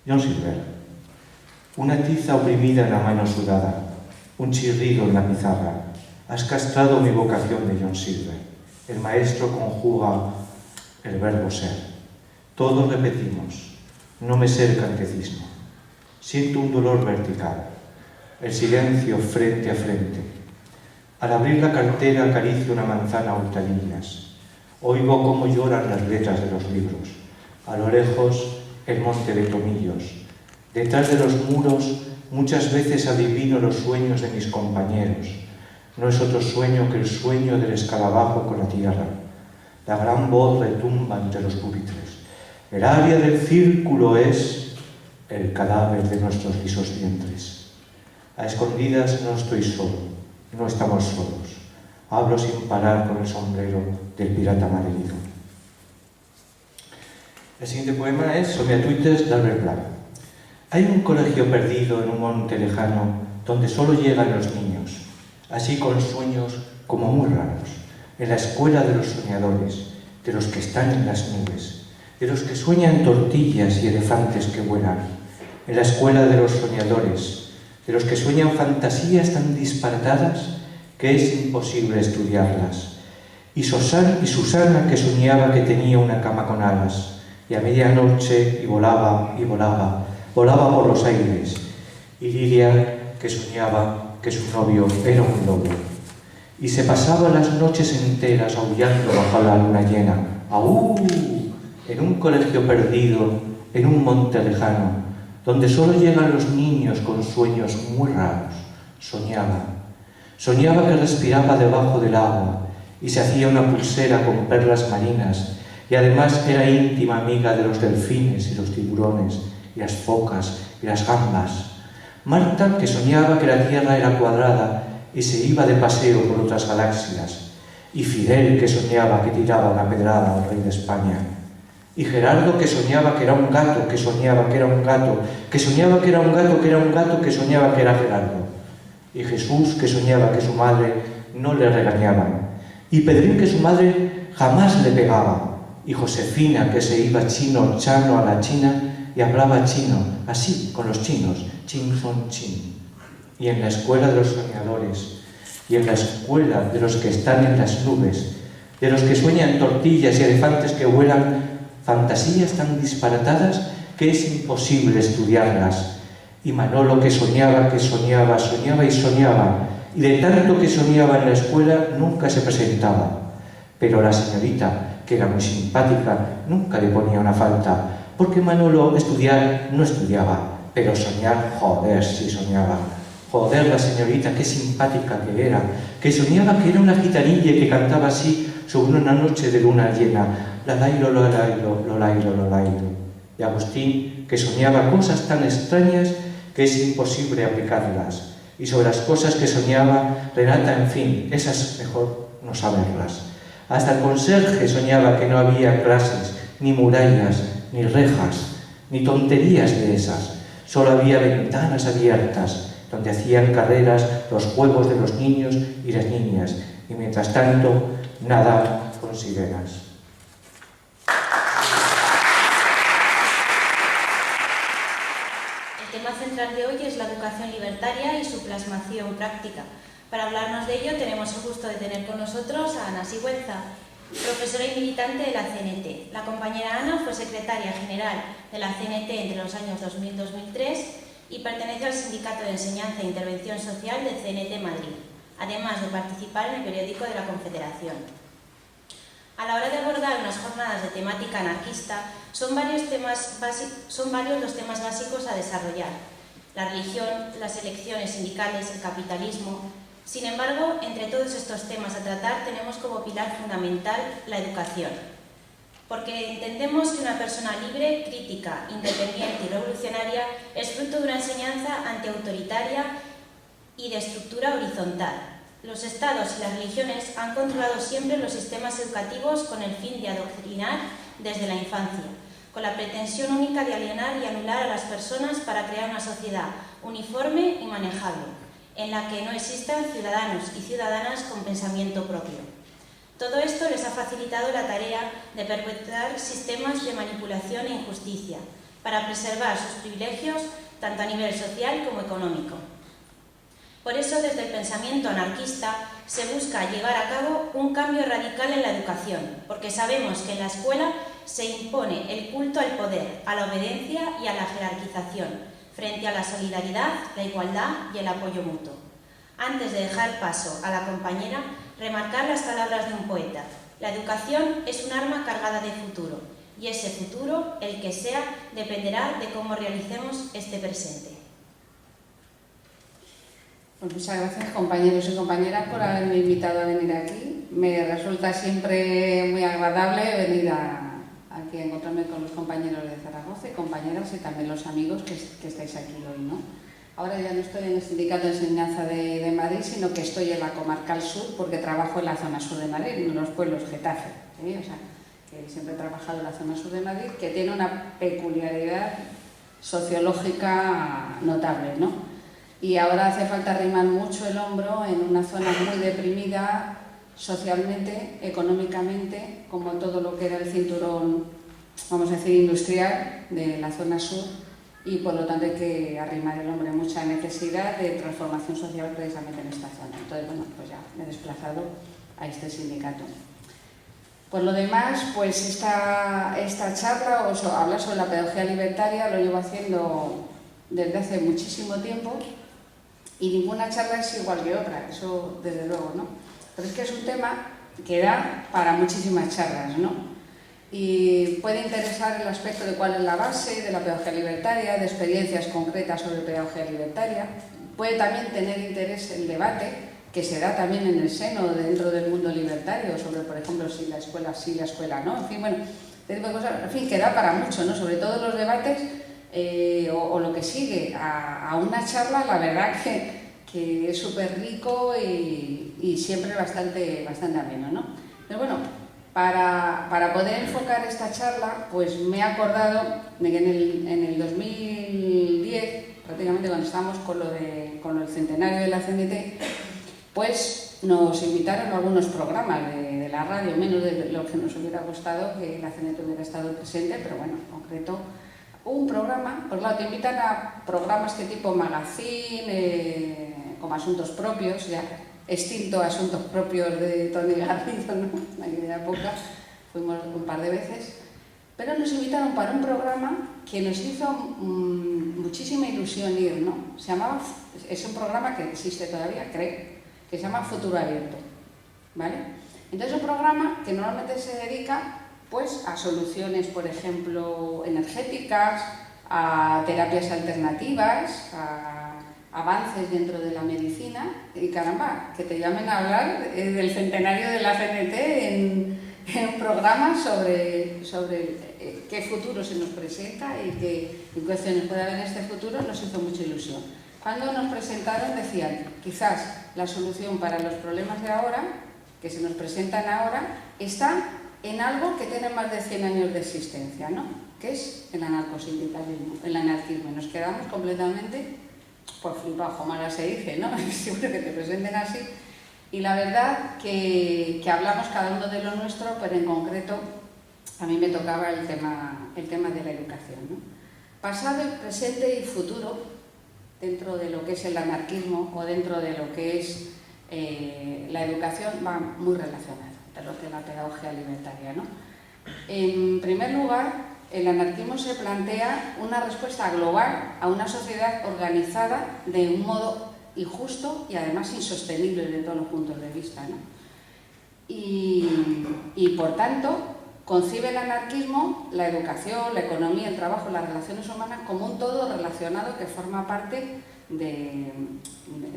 John Silver. Una tiza oprimida en la mano sudada, un chirrido en la pizarra. Has castrado mi vocación de John Silver. El maestro conjuga el verbo ser. Todos repetimos, no me sé el catecismo. Siento un dolor vertical, el silencio frente a frente. Al abrir la cartera acaricio una manzana a hurtadillas. Oigo cómo lloran las letras de los libros. A lo lejos, el monte de tomillos. Detrás de los muros, muchas veces adivino los sueños de mis compañeros. No es otro sueño que el sueño del escarabajo con la tierra. La gran voz retumba entre los pupitres. El área del círculo es el cadáver de nuestros lisos vientres. A escondidas no estoy solo, no estamos solos. Hablo sin parar con el sombrero del pirata malherido. El siguiente poema es Somiatuites de Albert Blanc. Hay un colegio perdido en un monte lejano donde solo llegan los niños, así con sueños como muy raros, en la escuela de los soñadores, de los que están en las nubes, de los que sueñan tortillas y elefantes que vuelan, en la escuela de los soñadores, de los que sueñan fantasías tan disparatadas que es imposible estudiarlas. Y Susana que soñaba que tenía una cama con alas, y a medianoche y volaba, volaba por los aires. Y Lidia que soñaba que su novio era un lobo. Y se pasaba las noches enteras aullando bajo la luna llena. ¡Aú! En un colegio perdido, en un monte lejano, donde solo llegan los niños con sueños muy raros. Soñaba que respiraba debajo del agua y se hacía una pulsera con perlas marinas y además era íntima amiga de los delfines y los tiburones y las focas y las gambas. Marta que soñaba que la Tierra era cuadrada y se iba de paseo por otras galaxias, y Fidel que soñaba que tiraba una pedrada al rey de España. Y Gerardo que soñaba que era un gato, que soñaba que era un gato, que soñaba que era un gato, que era un gato, que soñaba que era Gerardo. Y Jesús que soñaba que su madre no le regañaba. Y Pedrín que su madre jamás le pegaba. Y Josefina que se iba chino-chano a la China y hablaba chino, así, con los chinos, chin son chin. Y en la escuela de los soñadores, y en la escuela de los que están en las nubes, de los que sueñan tortillas y elefantes que vuelan, fantasías tan disparatadas que es imposible estudiarlas. Y Manolo que soñaba, soñaba y soñaba, y de tanto que soñaba en la escuela nunca se presentaba. Pero la señorita, que era muy simpática, nunca le ponía una falta, porque Manolo estudiar no estudiaba, pero soñar, joder, sí soñaba. Joder, la señorita, qué simpática que era, que soñaba que era una gitanilla que cantaba así sobre una noche de luna llena, la lailo, lo lailo, lo lailo, lo lailo. Y Agustín, que soñaba cosas tan extrañas que es imposible aplicarlas. Y sobre las cosas que soñaba, Renata, en fin, esas mejor no saberlas. Hasta el conserje soñaba que no había clases, ni murallas, ni rejas, ni tonterías de esas. Solo había ventanas abiertas, donde hacían carreras los juegos de los niños y las niñas, y mientras tanto, nadar con sirenas. El tema central de hoy es la educación libertaria y su plasmación práctica. Para hablarnos de ello tenemos el gusto de tener con nosotros a Ana Sigüenza, profesora y militante de la CNT. La compañera Ana fue secretaria general de la CNT entre los años 2000 y 2003 y pertenece al Sindicato de Enseñanza e Intervención Social de CNT Madrid, además de participar en el periódico de la Confederación. A la hora de abordar unas jornadas de temática anarquista, son varios los temas básicos a desarrollar: la religión, las elecciones sindicales, el capitalismo. Sin embargo, entre todos estos temas a tratar tenemos como pilar fundamental la educación, porque entendemos que una persona libre, crítica, independiente y revolucionaria es fruto de una enseñanza antiautoritaria y de estructura horizontal. Los estados y las religiones han controlado siempre los sistemas educativos con el fin de adoctrinar desde la infancia, con la pretensión única de alienar y anular a las personas para crear una sociedad uniforme y manejable, en la que no existan ciudadanos y ciudadanas con pensamiento propio. Todo esto les ha facilitado la tarea de perpetrar sistemas de manipulación e injusticia, para preservar sus privilegios tanto a nivel social como económico. Por eso, desde el pensamiento anarquista, se busca llevar a cabo un cambio radical en la educación, porque sabemos que en la escuela se impone el culto al poder, a la obediencia y a la jerarquización, frente a la solidaridad, la igualdad y el apoyo mutuo. Antes de dejar paso a la compañera, remarcar las palabras de un poeta. La educación es un arma cargada de futuro, y ese futuro, el que sea, dependerá de cómo realicemos este presente. Pues muchas gracias, compañeros y compañeras, por haberme invitado a venir aquí. Me resulta siempre muy agradable venir aquí a encontrarme con los compañeros de Zaragoza y compañeras y también los amigos que estáis aquí hoy, ¿no? Ahora ya no estoy en el Sindicato de Enseñanza de Madrid, sino que estoy en la Comarcal Sur porque trabajo en la zona sur de Madrid, en los pueblos Getafe. O sea, que siempre he trabajado en la zona sur de Madrid, que tiene una peculiaridad sociológica notable, ¿no? Y ahora hace falta arrimar mucho el hombro en una zona muy deprimida socialmente, económicamente, como todo lo que era el cinturón, vamos a decir, industrial de la zona sur, y por lo tanto hay que arrimar el hombro. Hay mucha necesidad de transformación social precisamente en esta zona. Entonces, bueno, pues ya me he desplazado a este sindicato. Por lo demás, pues esta charla, hablar sobre la pedagogía libertaria, lo llevo haciendo desde hace muchísimo tiempo, y ninguna charla es igual que otra, eso desde luego, ¿no? Pero es que es un tema que da para muchísimas charlas, ¿no? Y puede interesar el aspecto de cuál es la base de la pedagogía libertaria, de experiencias concretas sobre pedagogía libertaria. Puede también tener interés el debate que se da también en el seno, dentro del mundo libertario, sobre, por ejemplo, si la escuela sí, la escuela no, en fin, bueno, este tipo de cosas, en fin, que da para mucho, ¿no? Sobre todo los debates o lo que sigue a una charla, la verdad que es súper rico y siempre bastante ameno, ¿no? Pero bueno, para poder enfocar esta charla, pues me he acordado de que en el 2010, prácticamente cuando estábamos con el centenario de la CNT, pues nos invitaron a algunos programas de la radio, menos de lo que nos hubiera gustado que la CNT hubiera estado presente, pero bueno, en concreto un programa, pues claro, te invitan a programas que tipo magazine, como Asuntos Propios, ya extinto Asuntos Propios de Tony Garrido, ¿no? En aquella época fuimos un par de veces, pero nos invitaron para un programa que nos hizo muchísima ilusión ir, ¿no? Es un programa que existe todavía, creo, que se llama Futuro Abierto, ¿vale? Entonces es un programa que normalmente se dedica pues a soluciones, por ejemplo, energéticas, a terapias alternativas, a avances dentro de la medicina, y caramba, que te llamen a hablar del centenario de la CNT en un programa sobre qué futuro se nos presenta y qué cuestiones puede haber en este futuro, nos hizo mucha ilusión. Cuando nos presentaron decían, quizás la solución para los problemas de ahora, que se nos presentan ahora, está en algo que tiene más de 100 años de existencia, ¿no? Que es el anarcosindicalismo, el anarquismo. Y nos quedamos completamente, pues flipados, como ahora se dice, ¿no? Siempre que te presenten así. Y la verdad que hablamos cada uno de lo nuestro, pero en concreto a mí me tocaba el tema de la educación, ¿no? Pasado, presente y futuro, dentro de lo que es el anarquismo o dentro de lo que es la educación, va muy relacionado de lo que es la pedagogía libertaria, ¿no? En primer lugar, el anarquismo se plantea una respuesta global a una sociedad organizada de un modo injusto y además insostenible desde todos los puntos de vista, ¿no? Y por tanto, concibe el anarquismo la educación, la economía, el trabajo, las relaciones humanas como un todo relacionado que forma parte de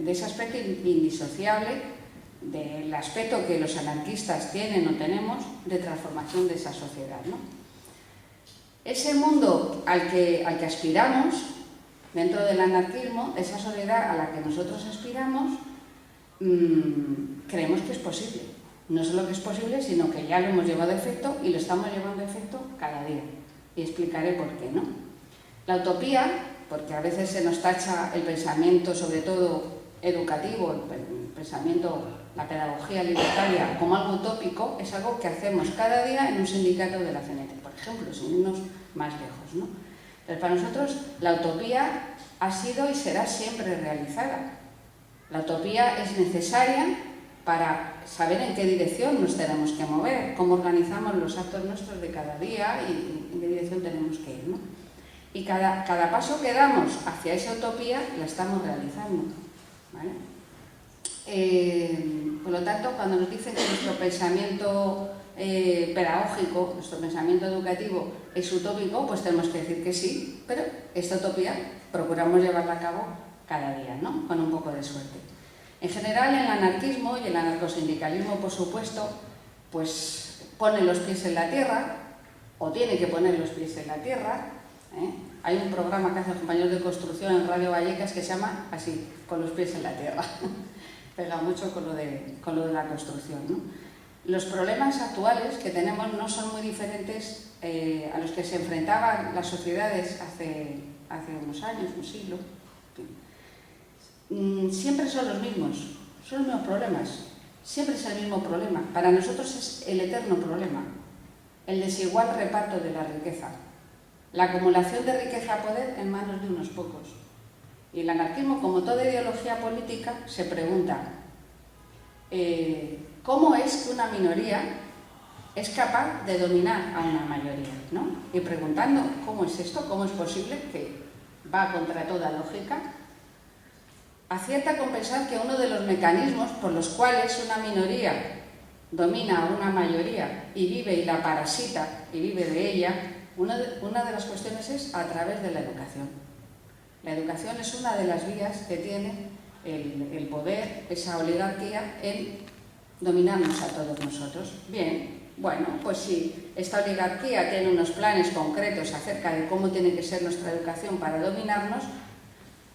ese aspecto indisociable del aspecto que los anarquistas tienen o tenemos de transformación de esa sociedad, ¿no? Ese mundo al que aspiramos, dentro del anarquismo, esa sociedad a la que nosotros aspiramos, creemos que es posible. No solo que es posible, sino que ya lo hemos llevado a efecto y lo estamos llevando a efecto cada día. Y explicaré por qué, ¿no? La utopía, porque a veces se nos tacha el pensamiento, sobre todo educativo, el pensamiento, la pedagogía libertaria, como algo utópico, es algo que hacemos cada día en un sindicato de la CNT, por ejemplo, sin irnos más lejos, ¿no? Pero para nosotros la utopía ha sido y será siempre realizada. La utopía es necesaria para saber en qué dirección nos tenemos que mover, cómo organizamos los actos nuestros de cada día y en qué dirección tenemos que ir, ¿no? Y cada paso que damos hacia esa utopía la estamos realizando, ¿vale? Por lo tanto, cuando nos dicen que nuestro pensamiento pedagógico, nuestro pensamiento educativo es utópico, pues tenemos que decir que sí, pero esta utopía procuramos llevarla a cabo cada día, ¿no? Con un poco de suerte. En general, el anarquismo y el anarcosindicalismo, por supuesto, pues pone los pies en la tierra, o tiene que poner los pies en la tierra, ¿eh? Hay un programa que hace el compañero de construcción en Radio Vallecas que se llama así, con los pies en la tierra. Pega mucho con lo de la construcción, ¿no? Los problemas actuales que tenemos no son muy diferentes a los que se enfrentaban las sociedades hace unos años, un siglo. Siempre son los mismos problemas, siempre es el mismo problema. Para nosotros es el eterno problema, el desigual reparto de la riqueza, la acumulación de riqueza-poder en manos de unos pocos. Y el anarquismo, como toda ideología política, se pregunta ¿cómo es que una minoría es capaz de dominar a una mayoría, ¿no? Y preguntando ¿cómo es esto? ¿Cómo es posible? Que va contra toda lógica. Acierta con pensar que uno de los mecanismos por los cuales una minoría domina a una mayoría y vive y la parasita y vive de ella, una de las cuestiones es a través de la educación. La educación es una de las vías que tiene el poder, esa oligarquía, en dominarnos a todos nosotros. Bien, bueno, pues si esta oligarquía tiene unos planes concretos acerca de cómo tiene que ser nuestra educación para dominarnos,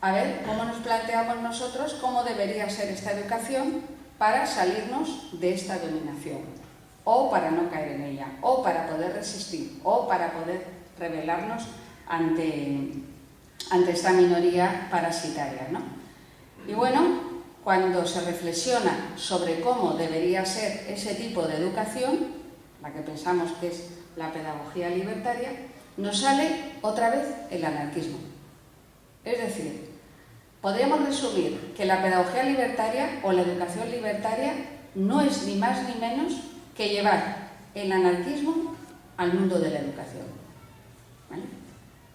a ver cómo nos planteamos nosotros cómo debería ser esta educación para salirnos de esta dominación, o para no caer en ella, o para poder resistir, o para poder rebelarnos ante esta minoría parasitaria, ¿no? Y bueno, cuando se reflexiona sobre cómo debería ser ese tipo de educación, la que pensamos que es la pedagogía libertaria, nos sale otra vez el anarquismo. Es decir, podríamos resumir que la pedagogía libertaria o la educación libertaria no es ni más ni menos que llevar el anarquismo al mundo de la educación, ¿vale?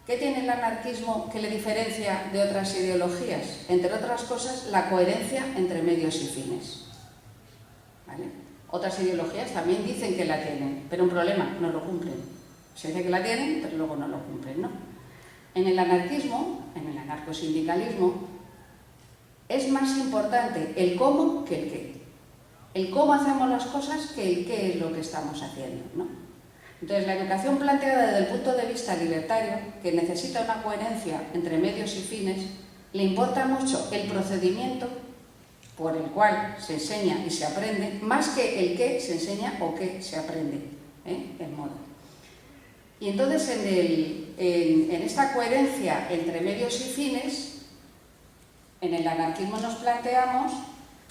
¿Qué tiene el anarquismo que le diferencia de otras ideologías? Entre otras cosas, la coherencia entre medios y fines, ¿vale? Otras ideologías también dicen que la tienen, pero un problema, no lo cumplen. Se dice que la tienen, pero luego no lo cumplen, ¿no? En el anarquismo, en el anarcosindicalismo, es más importante el cómo que el qué. El cómo hacemos las cosas que el qué es lo que estamos haciendo, ¿no? Entonces, la educación planteada desde el punto de vista libertario, que necesita una coherencia entre medios y fines, le importa mucho el procedimiento por el cual se enseña y se aprende, más que el qué se enseña o qué se aprende, el modo. Y entonces, en esta coherencia entre medios y fines, en el anarquismo nos planteamos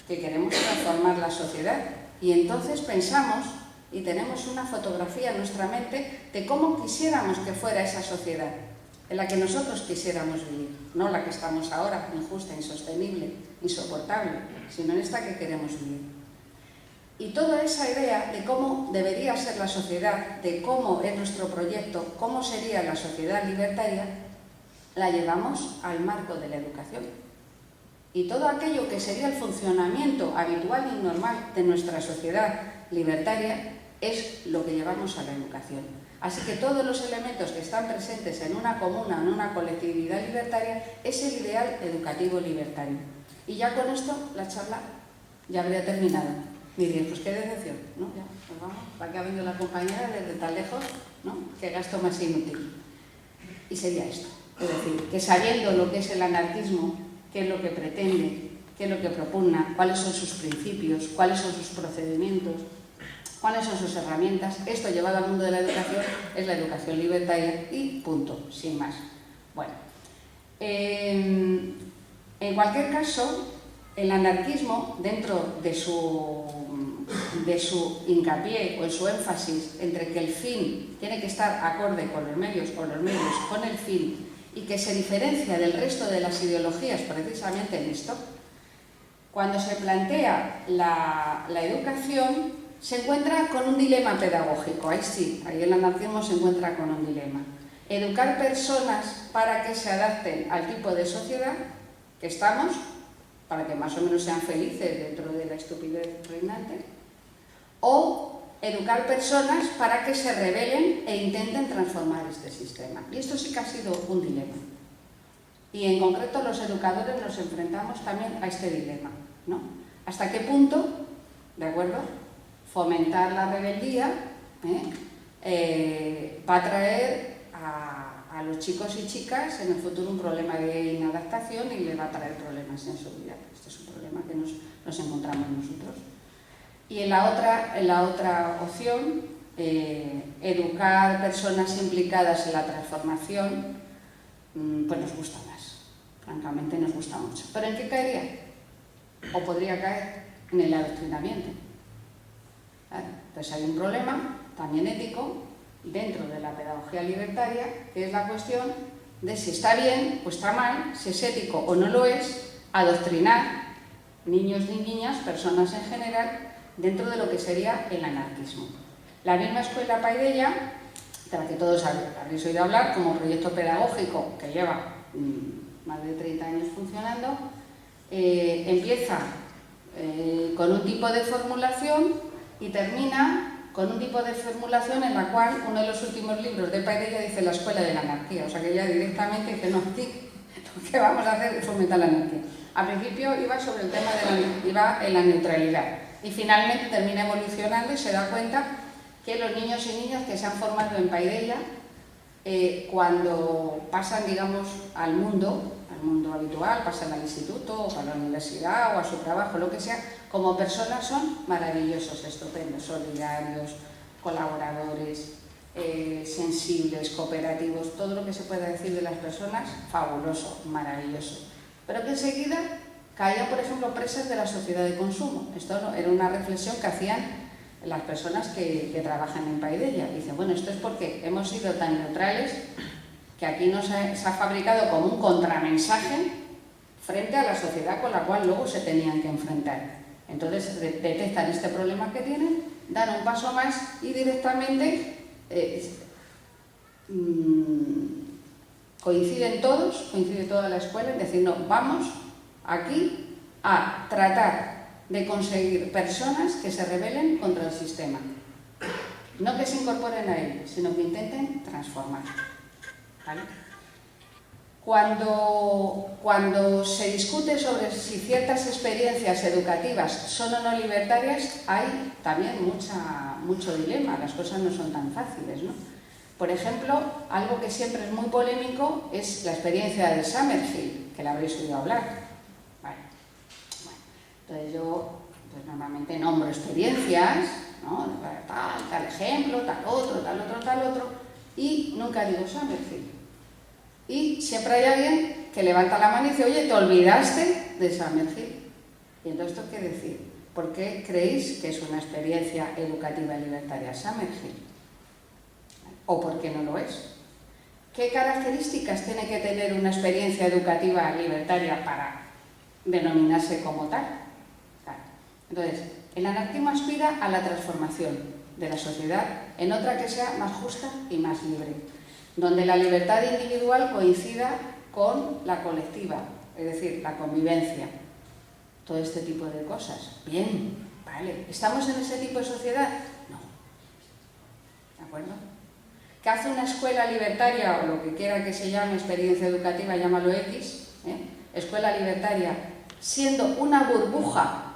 que queremos transformar la sociedad y entonces pensamos y tenemos una fotografía en nuestra mente de cómo quisiéramos que fuera esa sociedad, en la que nosotros quisiéramos vivir, no la que estamos ahora, injusta, insostenible, insoportable, sino en esta que queremos vivir. Y toda esa idea de cómo debería ser la sociedad, de cómo es nuestro proyecto, cómo sería la sociedad libertaria, la llevamos al marco de la educación. Y todo aquello que sería el funcionamiento habitual y normal de nuestra sociedad libertaria es lo que llevamos a la educación. Así que todos los elementos que están presentes en una comuna, en una colectividad libertaria, es el ideal educativo libertario. Y ya con esto la charla ya habría terminado. Diréis, pues qué decepción, ¿no? Ya, pues vamos, para que ha venido la compañera desde tan lejos, ¿no? Qué gasto más inútil. Y sería esto. Es decir, que sabiendo lo que es el anarquismo, qué es lo que pretende, qué es lo que propugna, cuáles son sus principios, cuáles son sus procedimientos, cuáles son sus herramientas, esto llevado al mundo de la educación es la educación libertaria y punto, sin más. Bueno, en cualquier caso, el anarquismo, dentro de su de su hincapié o en su énfasis entre que el fin tiene que estar acorde con los medios o los medios con el fin y que se diferencia del resto de las ideologías precisamente en esto, cuando se plantea la educación se encuentra con un dilema pedagógico. Ahí sí, ahí el anarquismo se encuentra con un dilema. Educar personas para que se adapten al tipo de sociedad que estamos, para que más o menos sean felices dentro de la estupidez reinante, o educar personas para que se rebelen e intenten transformar este sistema. Y esto sí que ha sido un dilema. Y en concreto los educadores nos enfrentamos también a este dilema, ¿no? ¿Hasta qué punto, de acuerdo, fomentar la rebeldía va a traer a los chicos y chicas en el futuro un problema de inadaptación y le va a traer problemas en su vida? Este es un problema que nos encontramos nosotros. Y en la otra opción, educar personas implicadas en la transformación, pues nos gusta más, francamente nos gusta mucho. ¿Pero en qué caería? O podría caer en el adoctrinamiento. ¿Vale? Pues hay un problema también ético dentro de la pedagogía libertaria, que es la cuestión de si está bien o está mal, si es ético o no lo es, adoctrinar niños y niñas, personas en general, dentro de lo que sería el anarquismo. La misma escuela Paideia, de la que todos habréis oído hablar, como proyecto pedagógico que lleva más de 30 años funcionando, empieza con un tipo de formulación y termina con un tipo de formulación en la cual uno de los últimos libros de Paideia dice la escuela de la anarquía, o sea que ya directamente dice, no, aquí lo que vamos a hacer es fomentar la anarquía. Al principio iba sobre el tema iba en la neutralidad y finalmente termina evolucionando y se da cuenta que los niños y niñas que se han formado en Paideia, cuando pasan, digamos, al mundo habitual, pasan al instituto o a la universidad o a su trabajo, lo que sea, como personas son maravillosos, estupendos, solidarios, colaboradores, sensibles, cooperativos, todo lo que se pueda decir de las personas, fabuloso, maravilloso. Pero que enseguida caían, por ejemplo, presas de la sociedad de consumo. Esto era una reflexión que hacían las personas que trabajan en Paideia. Dicen, bueno, esto es porque hemos sido tan neutrales que aquí se ha fabricado como un contramensaje frente a la sociedad con la cual luego se tenían que enfrentar. Entonces detectan este problema que tienen, dan un paso más y directamente coincide toda la escuela en decir, no, vamos aquí a tratar de conseguir personas que se rebelen contra el sistema. No que se incorporen a él, sino que intenten transformar. ¿Vale? Cuando se discute sobre si ciertas experiencias educativas son o no libertarias, hay también mucho dilema, las cosas no son tan fáciles, ¿no? Por ejemplo, algo que siempre es muy polémico es la experiencia de Summerhill, que la habréis oído hablar. Vale. Bueno, entonces yo pues normalmente nombro experiencias, ¿no? Tal ejemplo, tal otro, y nunca digo Summerhill. Y siempre hay alguien que levanta la mano y dice, oye, ¿te olvidaste de Summerhill? Y entonces, ¿esto qué decir? ¿Por qué creéis que es una experiencia educativa libertaria Summerhill? ¿O por qué no lo es? ¿Qué características tiene que tener una experiencia educativa libertaria para denominarse como tal? Entonces, el anarquismo aspira a la transformación de la sociedad en otra que sea más justa y más libre, donde la libertad individual coincida con la colectiva, es decir, la convivencia, todo este tipo de cosas. Bien, vale, ¿estamos en ese tipo de sociedad? No. ¿De acuerdo? ¿Qué hace una escuela libertaria, o lo que quiera que se llame, experiencia educativa, llámalo X, escuela libertaria, siendo una burbuja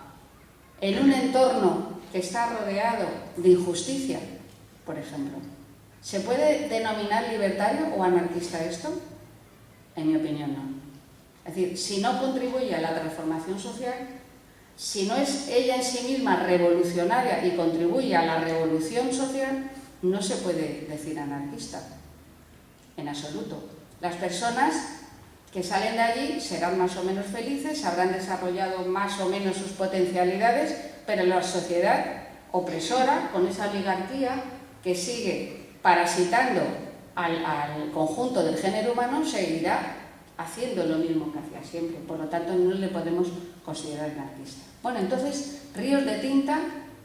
en un entorno que está rodeado de injusticia, por ejemplo? ¿Se puede denominar libertario o anarquista esto? En mi opinión, no. Es decir, si no contribuye a la transformación social, si no es ella en sí misma revolucionaria y contribuye a la revolución social, no se puede decir anarquista, en absoluto. Las personas que salen de allí serán más o menos felices, habrán desarrollado más o menos sus potencialidades, pero la sociedad opresora, con esa oligarquía que sigue parasitando al conjunto del género humano, seguirá haciendo lo mismo que hacía siempre. Por lo tanto, no le podemos considerar anarquista. Bueno, entonces, ríos de tinta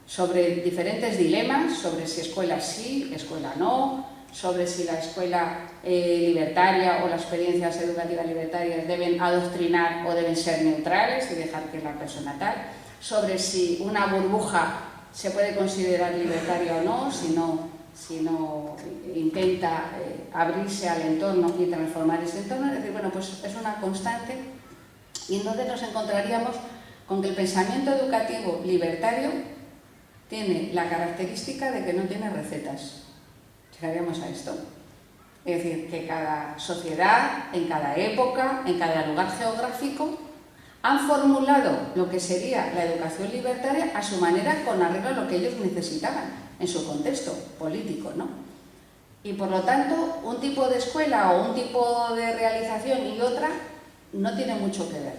sobre diferentes dilemas, sobre si escuela sí, escuela no, sobre si la escuela libertaria o las experiencias educativas libertarias deben adoctrinar o deben ser neutrales y dejar que la persona tal, sobre si una burbuja se puede considerar libertaria o no, si no intenta abrirse al entorno y transformar ese entorno. Es decir, bueno, pues es una constante, y entonces nos encontraríamos con que el pensamiento educativo libertario tiene la característica de que no tiene recetas. Llegaríamos a esto. Es decir, que cada sociedad, en cada época, en cada lugar geográfico, han formulado lo que sería la educación libertaria a su manera, con arreglo a lo que ellos necesitaban en su contexto político, ¿no? Y por lo tanto, un tipo de escuela o un tipo de realización y otra no tiene mucho que ver.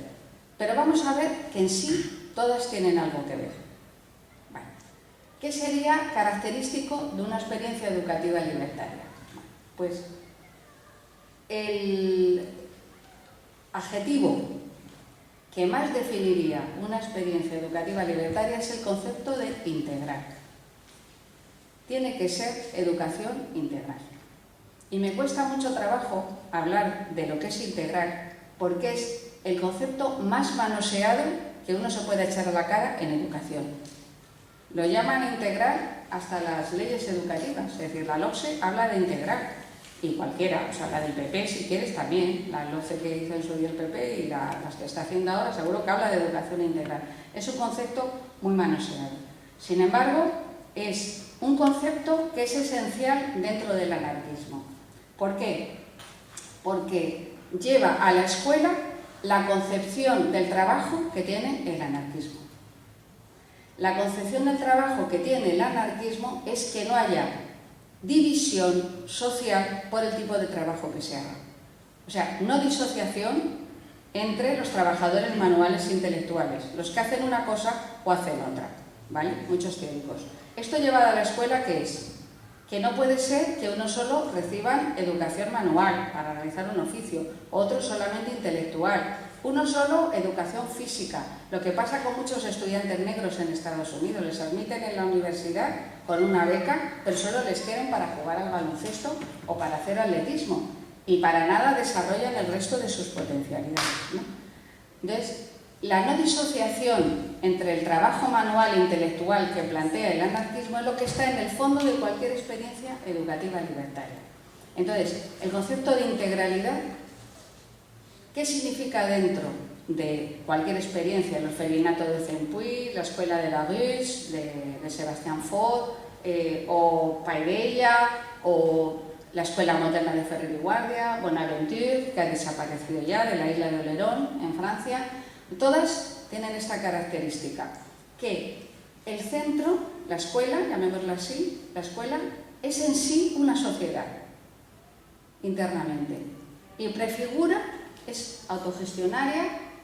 Pero vamos a ver que en sí todas tienen algo que ver. Bueno, ¿qué sería característico de una experiencia educativa libertaria? Pues el adjetivo que más definiría una experiencia educativa libertaria es el concepto de integral. Tiene que ser educación integral. Y me cuesta mucho trabajo hablar de lo que es integral, porque es el concepto más manoseado que uno se puede echar a la cara en educación. Lo llaman integral hasta las leyes educativas, es decir, la LOCSE habla de integral, y cualquiera, o sea, la del PP si quieres también, la LOCSE que hizo en su día el PP y las que está haciendo ahora, seguro que habla de educación integral. Es un concepto muy manoseado. Sin embargo, es un concepto que es esencial dentro del anarquismo. ¿Por qué? Porque lleva a la escuela la concepción del trabajo que tiene el anarquismo. La concepción del trabajo que tiene el anarquismo es que no haya división social por el tipo de trabajo que se haga. O sea, no disociación entre los trabajadores manuales e intelectuales, los que hacen una cosa o hacen otra, ¿vale? Muchos teóricos. Esto llevado a la escuela, ¿qué es? Que no puede ser que unos solo reciban educación manual para realizar un oficio, otros solamente intelectual, uno solo educación física. Lo que pasa con muchos estudiantes negros en Estados Unidos, les admiten en la universidad con una beca, pero solo les quieren para jugar al baloncesto o para hacer atletismo, y para nada desarrollan el resto de sus potencialidades, ¿no? Entonces, la no disociación entre el trabajo manual e intelectual que plantea el anarquismo es lo que está en el fondo de cualquier experiencia educativa libertaria. Entonces, el concepto de integralidad, ¿qué significa dentro de cualquier experiencia? El orfelinato de Zempuy, la escuela de la Russe, de Sebastián Faure, o Paidella, o la escuela moderna de Ferrer y Guardia, Bonaventure, que ha desaparecido ya, de la isla de Oléron, en Francia. Todas tienen esta característica, que el centro, la escuela, llamémoslo así, la escuela, es en sí una sociedad, internamente, y prefigura, es autogestionaria,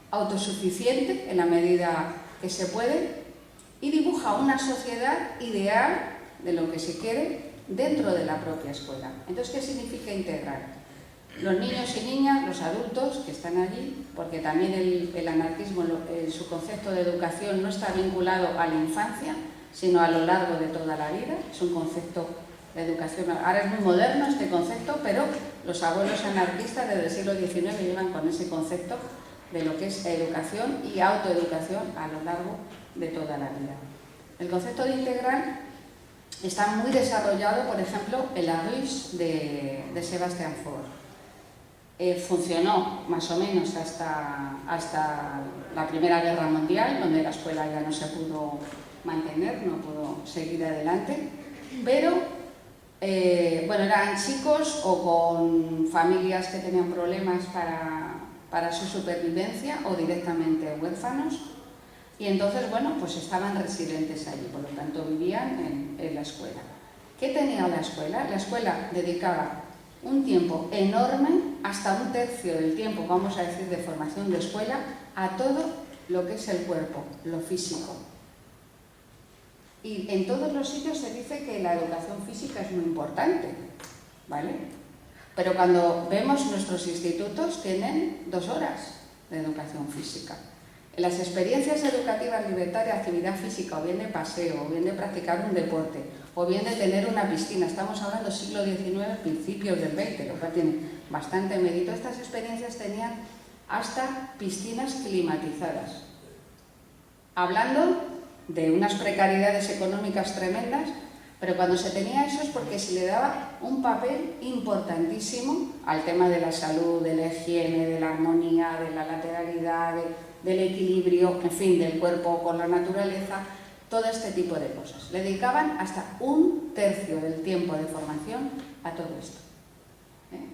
autosuficiente en la medida que se puede, y dibuja una sociedad ideal de lo que se quiere dentro de la propia escuela. Entonces, ¿qué significa integral? Los niños y niñas, los adultos que están allí, porque también el anarquismo, su concepto de educación no está vinculado a la infancia, sino a lo largo de toda la vida. Es un concepto de educación. Ahora es muy moderno este concepto, pero los abuelos anarquistas desde el siglo XIX llevan con ese concepto de lo que es educación y autoeducación a lo largo de toda la vida. El concepto de integral está muy desarrollado, por ejemplo, en la Russe de Sebastián Faure. Funcionó más o menos hasta la Primera Guerra Mundial, donde la escuela ya no se pudo mantener, no pudo seguir adelante, pero bueno, eran chicos o con familias que tenían problemas para su supervivencia o directamente huérfanos, y entonces, bueno, pues estaban residentes allí, por lo tanto vivían en la escuela. ¿Qué tenía la escuela? La escuela dedicaba un tiempo enorme, hasta un tercio del tiempo, vamos a decir, de formación de escuela, a todo lo que es el cuerpo, lo físico. Y en todos los sitios se dice que la educación física es muy importante, ¿vale? Pero cuando vemos nuestros institutos tienen 2 horas de educación física. En las experiencias educativas libertarias, actividad física, o bien de paseo, o bien de practicar un deporte, o bien de tener una piscina, estamos hablando siglo XIX, principios del XX, lo cual tiene bastante mérito. Estas experiencias tenían hasta piscinas climatizadas. Hablando de unas precariedades económicas tremendas, pero cuando se tenía eso es porque se le daba un papel importantísimo al tema de la salud, de la higiene, de la armonía, de la lateralidad, del equilibrio, en fin, del cuerpo con la naturaleza, todo este tipo de cosas. Le dedicaban hasta un tercio del tiempo de formación a todo esto.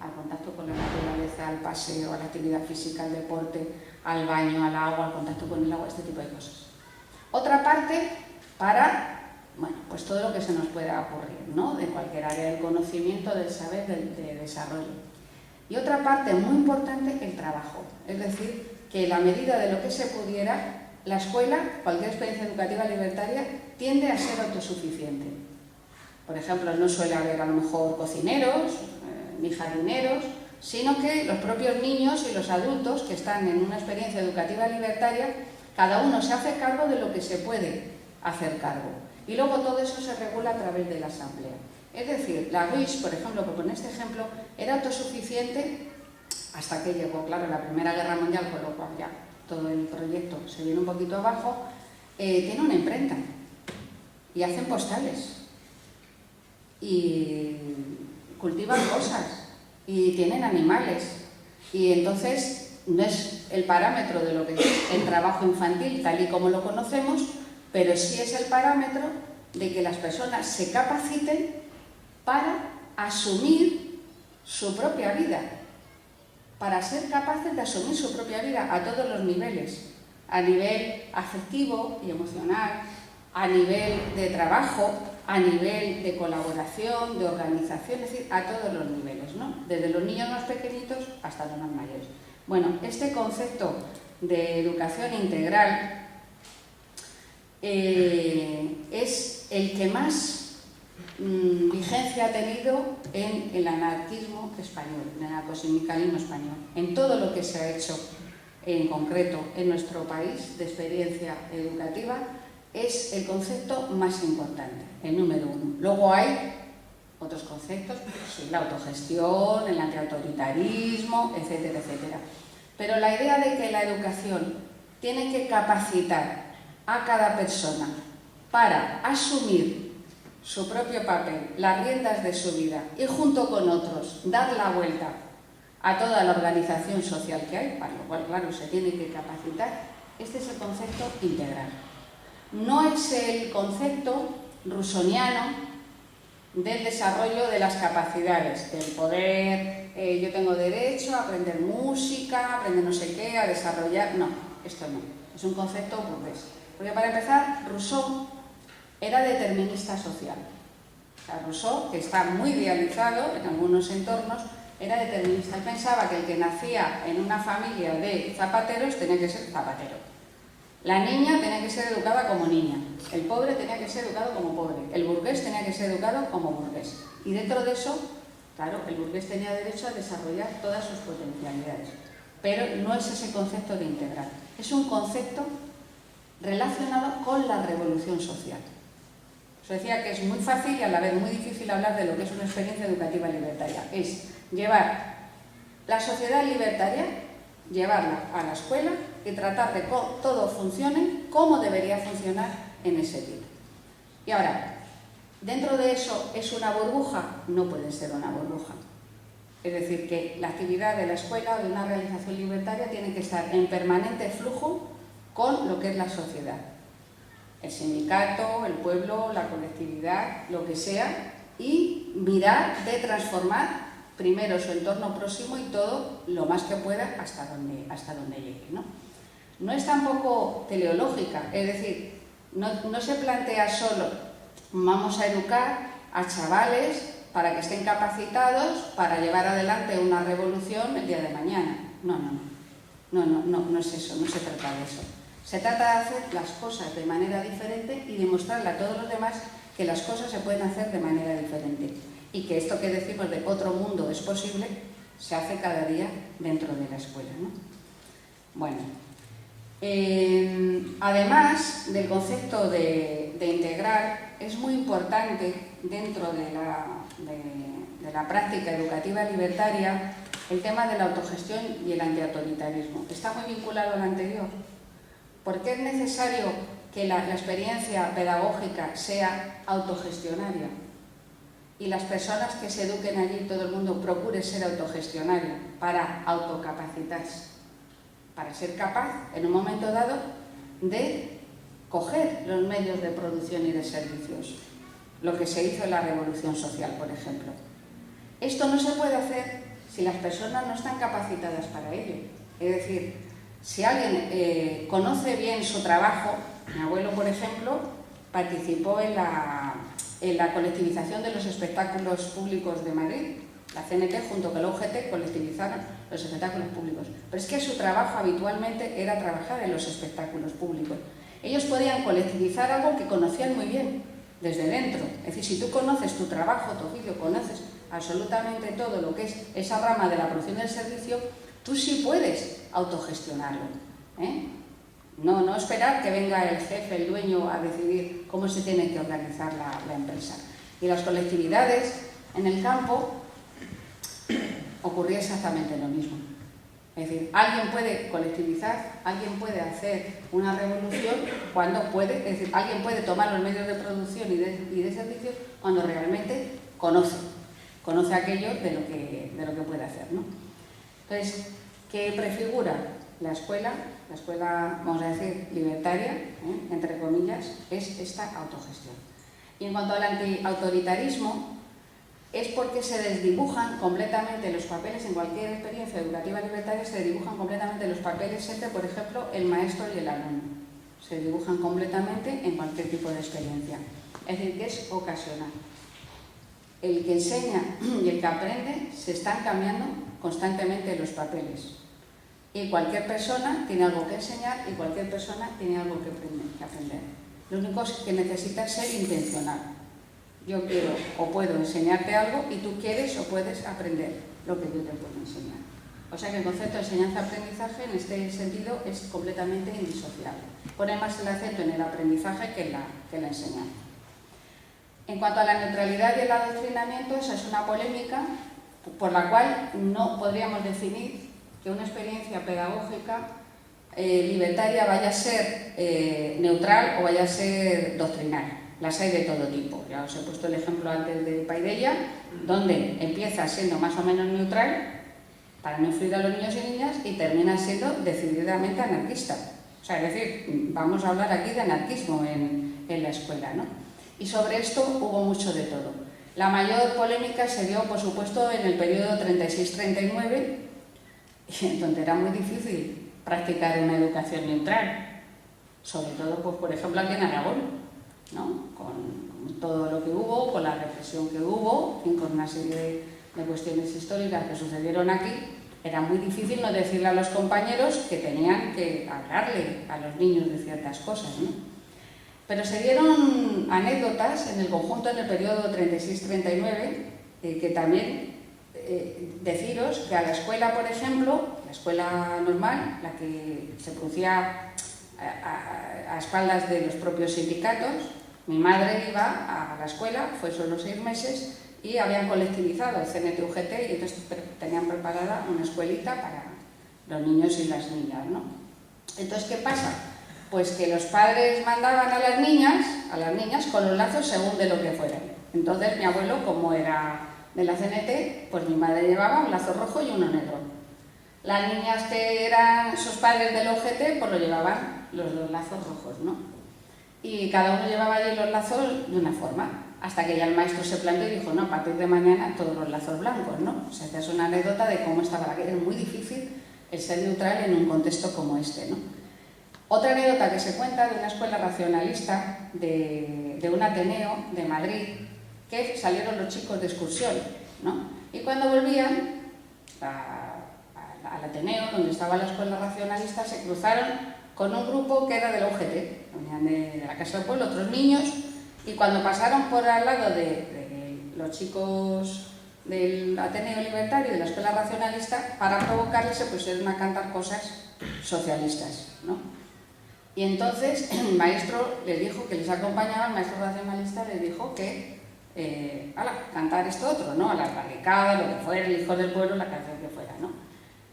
Al contacto con la naturaleza, al paseo, a la actividad física, al deporte, al baño, al agua, al contacto con el agua, este tipo de cosas. Otra parte para, bueno, pues todo lo que se nos pueda ocurrir, ¿no? De cualquier área del conocimiento, del saber, del desarrollo. Y otra parte muy importante, el trabajo. Es decir, que en la medida de lo que se pudiera, la escuela, cualquier experiencia educativa libertaria, tiende a ser autosuficiente. Por ejemplo, no suele haber a lo mejor cocineros, ni jardineros, sino que los propios niños y los adultos que están en una experiencia educativa libertaria, cada uno se hace cargo de lo que se puede hacer cargo. Y luego todo eso se regula a través de la asamblea. Es decir, la RUIS, por ejemplo, que pone este ejemplo, era autosuficiente hasta que llegó, claro, la Primera Guerra Mundial, con lo cual ya todo el proyecto se viene un poquito abajo. Tiene una imprenta y hacen postales y cultivan cosas y tienen animales, y entonces no es el parámetro de lo que es el trabajo infantil tal y como lo conocemos, pero sí es el parámetro de que las personas se capaciten para asumir su propia vida, para ser capaces de asumir su propia vida a todos los niveles, a nivel afectivo y emocional, a nivel de trabajo, a nivel de colaboración, de organización, es decir, a todos los niveles, ¿no? Desde los niños más pequeñitos hasta los más mayores. Bueno, este concepto de educación integral es el que más vigencia ha tenido en el anarquismo español, en el anarcosindicalismo español, en todo lo que se ha hecho en concreto en nuestro país de experiencia educativa. Es el concepto más importante, el número 1. Luego hay otros conceptos, pues, la autogestión, el antiautoritarismo, etcétera, etcétera. Pero la idea de que la educación tiene que capacitar a cada persona para asumir su propio papel, las riendas de su vida, y junto con otros dar la vuelta a toda la organización social que hay, para lo cual, claro, se tiene que capacitar. Este es el concepto integral. No es el concepto rusoniano del desarrollo de las capacidades, del poder, yo tengo derecho a aprender música, a aprender no sé qué, a desarrollar... No, esto no. Es un concepto burgués. Porque para empezar, Rousseau era determinista social. O sea, Rousseau, que está muy idealizado en algunos entornos, era determinista. Él pensaba que el que nacía en una familia de zapateros tenía que ser zapatero. La niña tenía que ser educada como niña, el pobre tenía que ser educado como pobre, el burgués tenía que ser educado como burgués. Y dentro de eso, claro, el burgués tenía derecho a desarrollar todas sus potencialidades. Pero no es ese concepto de integral, es un concepto relacionado con la revolución social. Os decía que es muy fácil y a la vez muy difícil hablar de lo que es una experiencia educativa libertaria. Es llevar la sociedad libertaria, llevarla a la escuela y tratar de que todo funcione como debería funcionar en ese tipo. Y ahora, ¿dentro de eso es una burbuja? No puede ser una burbuja. Es decir, que la actividad de la escuela o de una realización libertaria tiene que estar en permanente flujo con lo que es la sociedad. El sindicato, el pueblo, la colectividad, lo que sea, y mirar de transformar primero su entorno próximo y todo lo más que pueda hasta donde llegue, ¿no? No es tampoco teleológica, es decir, no se plantea solo vamos a educar a chavales para que estén capacitados para llevar adelante una revolución el día de mañana. No es eso, no se trata de eso. Se trata de hacer las cosas de manera diferente y demostrarle a todos los demás que las cosas se pueden hacer de manera diferente y que esto que decimos de otro mundo es posible, se hace cada día dentro de la escuela, ¿no? Bueno, además del concepto de integrar, es muy importante dentro de la práctica educativa libertaria el tema de la autogestión y el antiautoritarismo. Está muy vinculado al anterior, porque es necesario que la experiencia pedagógica sea autogestionaria y las personas que se eduquen allí, todo el mundo procure ser autogestionario para autocapacitarse, para ser capaz en un momento dado de coger los medios de producción y de servicios, lo que se hizo en la Revolución Social, por ejemplo. Esto no se puede hacer si las personas no están capacitadas para ello. Es decir, si alguien conoce bien su trabajo, mi abuelo, por ejemplo, participó en la colectivización de los espectáculos públicos de Madrid. La CNT junto con la UGT colectivizaron los espectáculos públicos. Pero es que su trabajo habitualmente era trabajar en los espectáculos públicos. Ellos podían colectivizar algo que conocían muy bien desde dentro. Es decir, si tú conoces tu trabajo, tu oficio, conoces absolutamente todo lo que es esa rama de la producción del servicio, tú sí puedes autogestionarlo, ¿eh? No esperar que venga el jefe, el dueño, a decidir cómo se tiene que organizar la empresa. Y las colectividades en el campo ocurría exactamente lo mismo. Es decir, alguien puede colectivizar, alguien puede hacer una revolución cuando puede, es decir, alguien puede tomar los medios de producción y de servicios cuando realmente conoce aquello de lo que puede hacer, ¿no? Entonces, ¿qué prefigura la escuela? La escuela, vamos a decir, libertaria, entre comillas, es esta autogestión. Y en cuanto al antiautoritarismo, es porque se desdibujan completamente los papeles, en cualquier experiencia educativa libertaria se dibujan completamente los papeles entre, por ejemplo, el maestro y el alumno. Se dibujan completamente en cualquier tipo de experiencia. Es decir, que es ocasional. El que enseña y el que aprende se están cambiando constantemente los papeles. Y cualquier persona tiene algo que enseñar y cualquier persona tiene algo que aprender. Lo único que necesita es ser intencional. Yo quiero o puedo enseñarte algo y tú quieres o puedes aprender lo que yo te puedo enseñar. O sea que el concepto de enseñanza-aprendizaje en este sentido es completamente indisociable. Pone más el acento en el aprendizaje que en la enseñanza. En cuanto a la neutralidad y el adoctrinamiento, esa es una polémica por la cual no podríamos definir que una experiencia pedagógica libertaria vaya a ser neutral o vaya a ser doctrinaria. Las hay de todo tipo. Ya os he puesto el ejemplo antes de Paideia, donde empieza siendo más o menos neutral para no influir a los niños y niñas y termina siendo decididamente anarquista. O sea, es decir, vamos a hablar aquí de anarquismo en la escuela, ¿no? Y sobre esto hubo mucho de todo. La mayor polémica se dio, por supuesto, en el periodo 36-39, donde era muy difícil practicar una educación neutral, sobre todo, pues, por ejemplo, aquí en Aragón, ¿no? Con todo lo que hubo, con la represión que hubo, con una serie de cuestiones históricas que sucedieron aquí, era muy difícil no decirle a los compañeros que tenían que hablarle a los niños de ciertas cosas, ¿no? Pero se dieron anécdotas en el conjunto en el periodo 36-39, que también deciros que a la escuela, por ejemplo, la escuela normal, la que se producía a espaldas de los propios sindicatos, mi madre iba a la escuela, fue solo 6 meses, y habían colectivizado el CNT-UGT y entonces tenían preparada una escuelita para los niños y las niñas, ¿no? Entonces, ¿qué pasa? Pues que los padres mandaban a las niñas con los lazos según de lo que fueran. Entonces mi abuelo, como era de la CNT, pues mi madre llevaba un lazo rojo y uno negro. Las niñas que eran sus padres del OGT, pues lo llevaban los 2 lazos rojos, ¿no? Y cada uno llevaba allí los lazos de una forma, hasta que ya el maestro se planteó y dijo, no, a partir de mañana todos los lazos blancos, ¿no? O sea, esta es una anécdota de cómo estaba la guerra. Es muy difícil el ser neutral en un contexto como este, ¿no? Otra anécdota que se cuenta de una escuela racionalista de un Ateneo de Madrid, que salieron los chicos de excursión, ¿no? Y cuando volvían al Ateneo, donde estaba la escuela racionalista, se cruzaron con un grupo que era de la UGT, venían de la Casa del Pueblo, otros niños, y cuando pasaron por al lado de los chicos del Ateneo Libertario y de la escuela racionalista, para provocarles se pusieron a cantar cosas socialistas, ¿no? Y entonces el maestro les dijo que les acompañaba, el maestro racionalista les dijo que cantar esto otro, ¿no? A la barricada, lo que fuera, el hijo del pueblo, la canción que fuera, ¿no?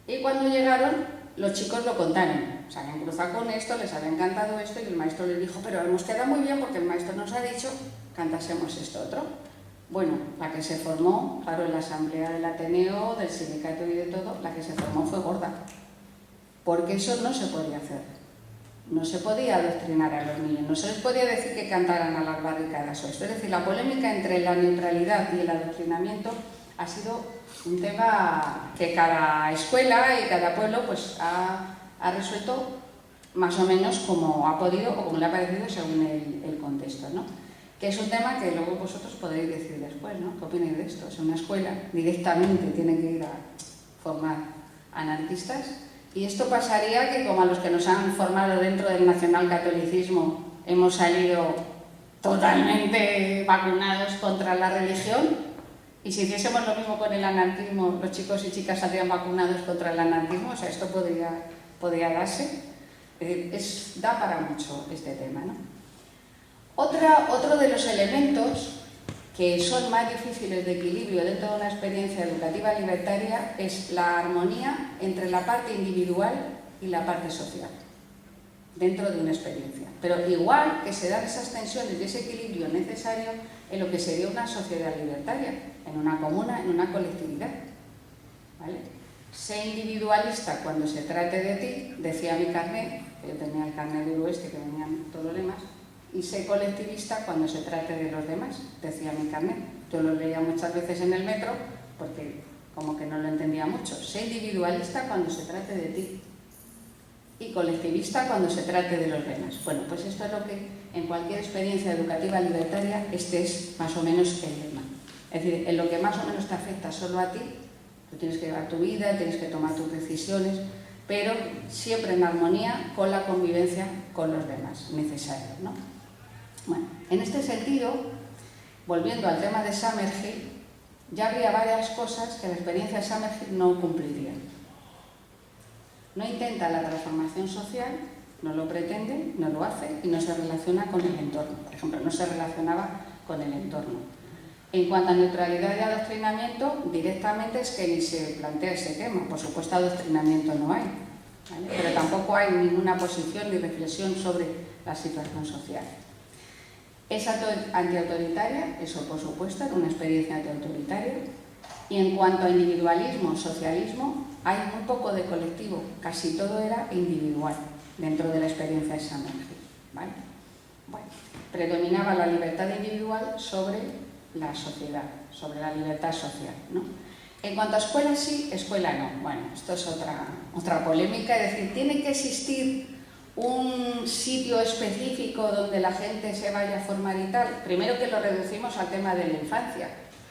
Y cuando llegaron, los chicos lo contaron, se habían cruzado con esto, les habían cantado esto, y el maestro les dijo, pero hemos quedado muy bien porque el maestro nos ha dicho cantásemos esto otro. Bueno, la que se formó, claro, en la asamblea del Ateneo, del sindicato y de todo, la que se formó fue gorda, porque eso no se podía hacer. No se podía adoctrinar a los niños, no se les podía decir que cantaran a las barricadas o esto. Es decir, la polémica entre la neutralidad y el adoctrinamiento ha sido un tema que cada escuela y cada pueblo pues ha resuelto más o menos como ha podido o como le ha parecido según el contexto, ¿no? Que es un tema que luego vosotros podréis decir después, ¿no? ¿Qué opináis de esto? Si una escuela directamente tiene que ir a formar anarquistas. Y esto pasaría que, como a los que nos han formado dentro del nacionalcatolicismo hemos salido totalmente vacunados contra la religión, y si hiciésemos lo mismo con el anarquismo, los chicos y chicas saldrían vacunados contra el anarquismo, o sea, esto podría darse. Da para mucho este tema, ¿no? Otro de los elementos que son más difíciles de equilibrio dentro de una experiencia educativa libertaria es la armonía entre la parte individual y la parte social dentro de una experiencia. Pero igual que se dan esas tensiones y ese equilibrio necesario en lo que sería una sociedad libertaria, en una comuna, en una colectividad, ¿vale? Sé individualista cuando se trate de ti, decía mi carnet, que yo tenía el carnet del oeste que venían todos los demás, y sé colectivista cuando se trate de los demás, decía mi carnet. Yo lo leía muchas veces en el metro porque como que no lo entendía mucho. Sé individualista cuando se trate de ti y colectivista cuando se trate de los demás. Bueno, pues esto es lo que en cualquier experiencia educativa libertaria este es más o menos el lema. Es decir, en lo que más o menos te afecta solo a ti, tú tienes que llevar tu vida, tienes que tomar tus decisiones, pero siempre en armonía con la convivencia con los demás, necesario, ¿no? Bueno, en este sentido, volviendo al tema de Summerhill, ya habría varias cosas que la experiencia de Summerhill no cumpliría. No intenta la transformación social, no lo pretende, no lo hace y no se relaciona con el entorno. Por ejemplo, no se relacionaba con el entorno. En cuanto a neutralidad y adoctrinamiento, directamente es que ni se plantea ese tema. Por supuesto, adoctrinamiento no hay, ¿vale? Pero tampoco hay ninguna posición ni reflexión sobre la situación social. Es antiautoritaria, eso por supuesto, era una experiencia antiautoritaria. Y en cuanto a individualismo, socialismo, hay muy poco de colectivo, casi todo era individual dentro de la experiencia de Summerhill, ¿vale? Bueno, predominaba la libertad individual sobre la sociedad, sobre la libertad social, ¿no? En cuanto a escuela sí, escuela no. Bueno, esto es otra polémica, es decir, tiene que existir un sitio específico donde la gente se vaya a formar y tal. Primero que lo reducimos al tema de la infancia,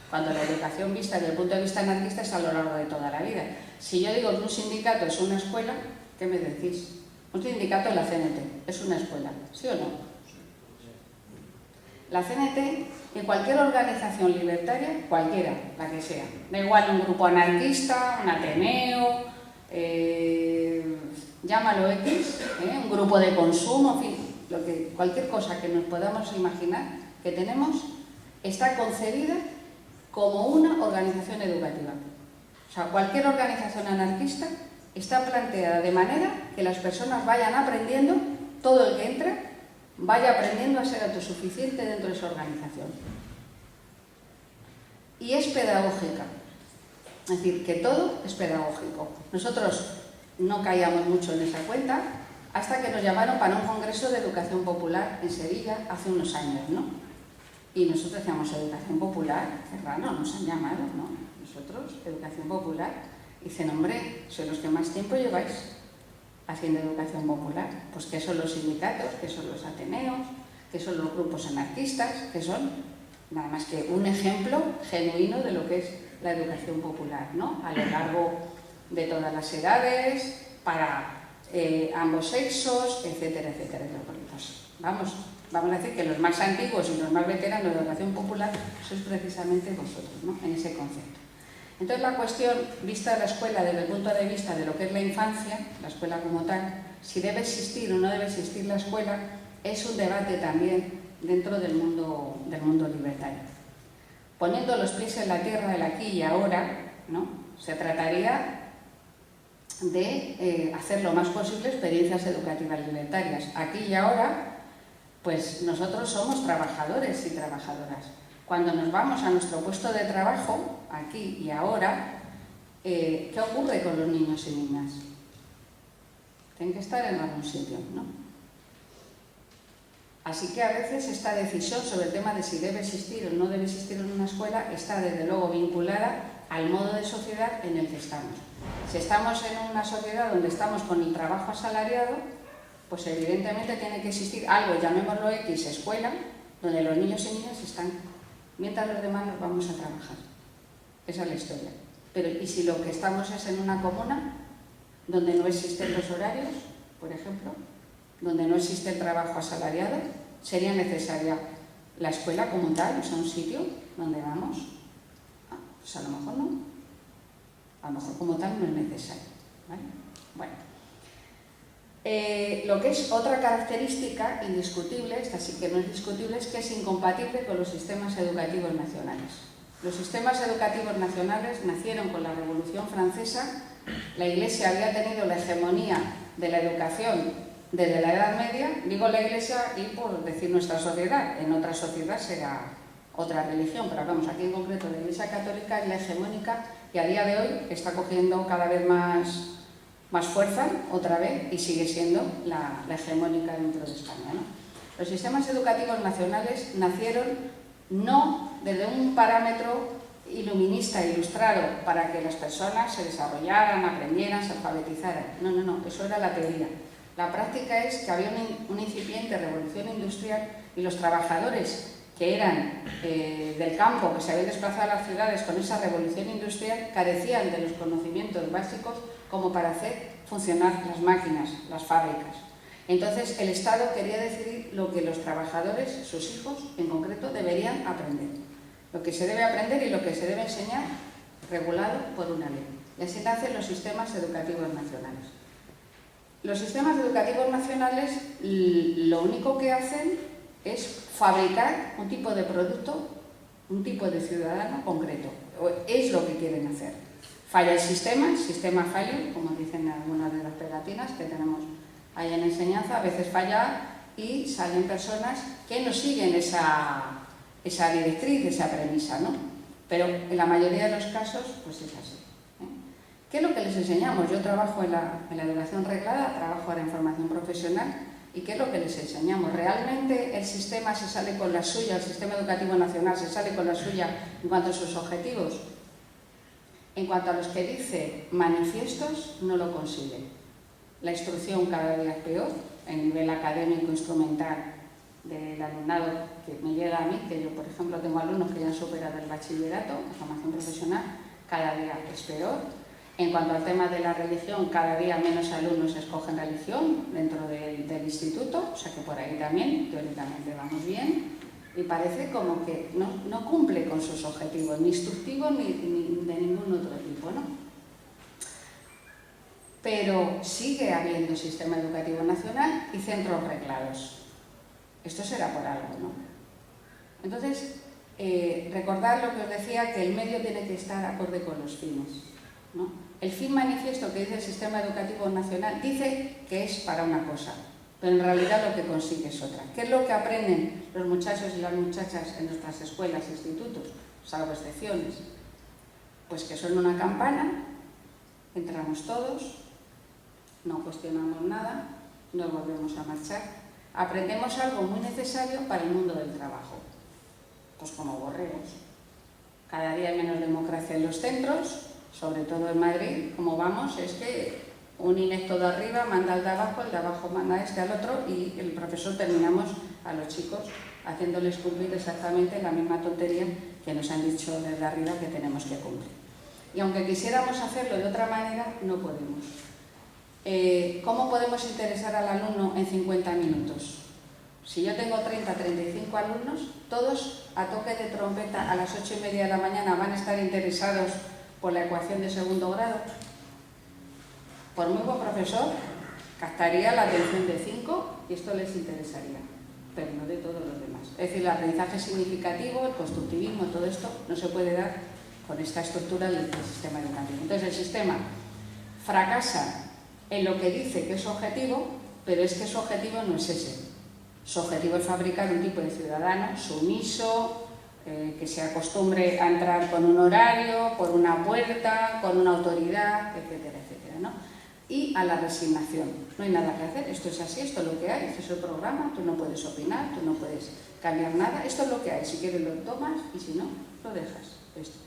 cuando la educación vista desde el punto de vista anarquista es a lo largo de toda la vida. Si yo digo que un sindicato es una escuela, ¿qué me decís? Un sindicato es la CNT, es una escuela, ¿sí o no? La CNT, en cualquier organización libertaria, cualquiera, la que sea, da igual un grupo anarquista, un Ateneo, llámalo X, un grupo de consumo, en fin, cualquier cosa que nos podamos imaginar que tenemos, está concebida como una organización educativa. O sea, cualquier organización anarquista está planteada de manera que las personas vayan aprendiendo, todo el que entra, vaya aprendiendo a ser autosuficiente dentro de su organización. Y es pedagógica, es decir, que todo es pedagógico. Nosotros no caíamos mucho en esa cuenta hasta que nos llamaron para un congreso de educación popular en Sevilla hace unos años, ¿no? Y nosotros decíamos educación popular, Serrano, nos han llamado, ¿no? Nosotros, educación popular. Y dicen, hombre, sois los que más tiempo lleváis haciendo educación popular. Pues ¿qué son los sindicatos? ¿Qué son los ateneos? ¿Qué son los grupos anarquistas? ¿Qué son? nada más que un ejemplo genuino de lo que es la educación popular, ¿no? A lo largo de todas las edades, para ambos sexos, etcétera, etcétera. Pues vamos a decir que los más antiguos y los más veteranos de la educación popular sois precisamente vosotros, ¿no? En ese concepto. Entonces la cuestión, vista la escuela desde el punto de vista de lo que es la infancia, la escuela como tal, si debe existir o no debe existir la escuela, es un debate también dentro del mundo libertario. Poniendo los pies en la tierra del aquí y ahora, ¿no? Se trataría de hacer lo más posible experiencias educativas libertarias. Aquí y ahora, pues nosotros somos trabajadores y trabajadoras. Cuando nos vamos a nuestro puesto de trabajo, aquí y ahora, ¿qué ocurre con los niños y niñas? Tienen que estar en algún sitio, ¿no? Así que a veces esta decisión sobre el tema de si debe existir o no debe existir en una escuela está desde luego vinculada al modo de sociedad en el que estamos. Si estamos en una sociedad donde estamos con el trabajo asalariado, pues evidentemente tiene que existir algo, llamémoslo X, escuela, donde los niños y niñas están, mientras los demás nos vamos a trabajar. Esa es la historia. Pero ¿y si lo que estamos es en una comuna donde no existen los horarios, por ejemplo, donde no existe el trabajo asalariado? ¿Sería necesaria la escuela como tal, o sea, un sitio donde vamos? Pues a lo mejor no. A lo mejor como tal no es necesario, ¿vale? Bueno. Lo que es otra característica indiscutible, esta sí que no es discutible, es que es incompatible con los sistemas educativos nacionales. Los sistemas educativos nacionales nacieron con la Revolución Francesa. La Iglesia había tenido la hegemonía de la educación desde la Edad Media. Digo la Iglesia y por decir nuestra sociedad, en otra sociedad será otra religión, pero vamos, aquí en concreto la Iglesia Católica es la hegemónica y a día de hoy está cogiendo cada vez más fuerza otra vez y sigue siendo la hegemónica dentro de España, ¿no? Los sistemas educativos nacionales nacieron no desde un parámetro iluminista, ilustrado, para que las personas se desarrollaran, aprendieran, se alfabetizaran. No, eso era la teoría. La práctica es que había una incipiente revolución industrial y los trabajadores que eran del campo, que se habían desplazado a las ciudades con esa revolución industrial, carecían de los conocimientos básicos como para hacer funcionar las máquinas, las fábricas. Entonces el Estado quería decidir lo que los trabajadores, sus hijos en concreto, deberían aprender. Lo que se debe aprender y lo que se debe enseñar, regulado por una ley. Y así nacen los sistemas educativos nacionales. Los sistemas educativos nacionales lo único que hacen es fabricar un tipo de producto, un tipo de ciudadano concreto. Es lo que quieren hacer. Falla el sistema falla, como dicen algunas de las pegatinas que tenemos ahí en enseñanza, a veces falla y salen personas que no siguen esa directriz, esa premisa, ¿no? Pero en la mayoría de los casos, pues es así. ¿Qué es lo que les enseñamos? Yo trabajo en la educación reglada, trabajo ahora en formación profesional, ¿y qué es lo que les enseñamos? ¿Realmente el sistema se sale con la suya, el sistema educativo nacional se sale con la suya en cuanto a sus objetivos? En cuanto a los que dice manifiestos, no lo consigue. La instrucción cada día es peor, el nivel académico instrumental del alumnado que me llega a mí, que yo, por ejemplo, tengo alumnos que ya han superado el bachillerato, la formación profesional, cada día es peor. En cuanto al tema de la religión, cada día menos alumnos escogen religión dentro del instituto, o sea que por ahí también, teóricamente, vamos bien. Y parece como que no cumple con sus objetivos, ni instructivos ni de ningún otro tipo, ¿no? Pero sigue habiendo sistema educativo nacional y centros reglados. Esto será por algo, ¿no? Entonces, recordad lo que os decía, que el medio tiene que estar acorde con los fines, ¿no? El fin manifiesto que dice el sistema educativo nacional dice que es para una cosa, pero en realidad lo que consigue es otra. ¿Qué es lo que aprenden los muchachos y las muchachas en nuestras escuelas e institutos, salvo excepciones? Pues que son una campana, entramos todos, no cuestionamos nada, nos volvemos a marchar. Aprendemos algo muy necesario para el mundo del trabajo, pues como borregos. Cada día hay menos democracia en los centros, sobre todo en Madrid, como vamos, es que un inepto de arriba manda al de abajo, el de abajo manda a este al otro y el profesor terminamos a los chicos haciéndoles cumplir exactamente la misma tontería que nos han dicho desde arriba que tenemos que cumplir. Y aunque quisiéramos hacerlo de otra manera, no podemos. ¿Cómo podemos interesar al alumno en 50 minutos? Si yo tengo 30, 35 alumnos, todos a toque de trompeta a las 8:30 de la mañana van a estar interesados por la ecuación de segundo grado. Por muy buen profesor, captaría la atención de 5 y esto les interesaría, pero no de todos los demás. Es decir, el aprendizaje significativo, el constructivismo, todo esto no se puede dar con esta estructura del sistema educativo. Entonces, el sistema fracasa en lo que dice que es su objetivo, pero es que su objetivo no es ese. Su objetivo es fabricar un tipo de ciudadano sumiso, que se acostumbre a entrar con un horario, por una puerta, con una autoridad, etcétera, etcétera, ¿no? Y a la resignación. No hay nada que hacer, esto es así, esto es lo que hay, este es el programa, tú no puedes opinar, tú no puedes cambiar nada, esto es lo que hay, si quieres lo tomas y si no, lo dejas. Esto.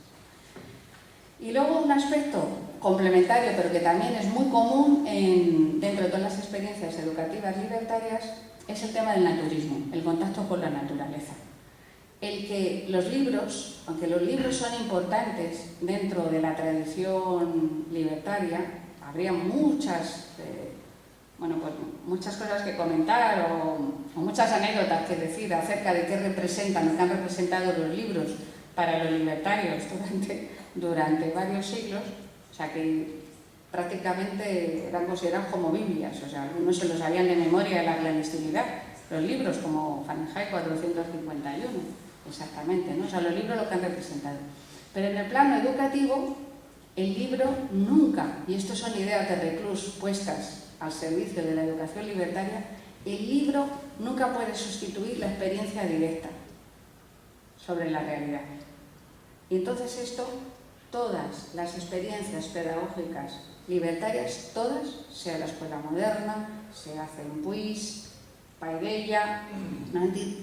Y luego un aspecto complementario, pero que también es muy común dentro de todas las experiencias educativas libertarias, es el tema del naturismo, el contacto con la naturaleza. El que los libros, aunque los libros son importantes dentro de la tradición libertaria, habría muchas cosas que comentar o muchas anécdotas que decir acerca de qué representan o qué han representado los libros para los libertarios durante varios siglos, o sea que prácticamente eran considerados como Biblias, o sea, algunos se los sabían de memoria de la clandestinidad, los libros como Fahrenheit 451, exactamente, ¿no? O sea, los libros lo que han representado. Pero en el plano educativo, el libro nunca, y esto son ideas de Reclus puestas al servicio de la educación libertaria, el libro nunca puede sustituir la experiencia directa sobre la realidad. Y entonces esto, todas las experiencias pedagógicas libertarias, todas, sea la escuela moderna, sea Zenpuis, Paideia,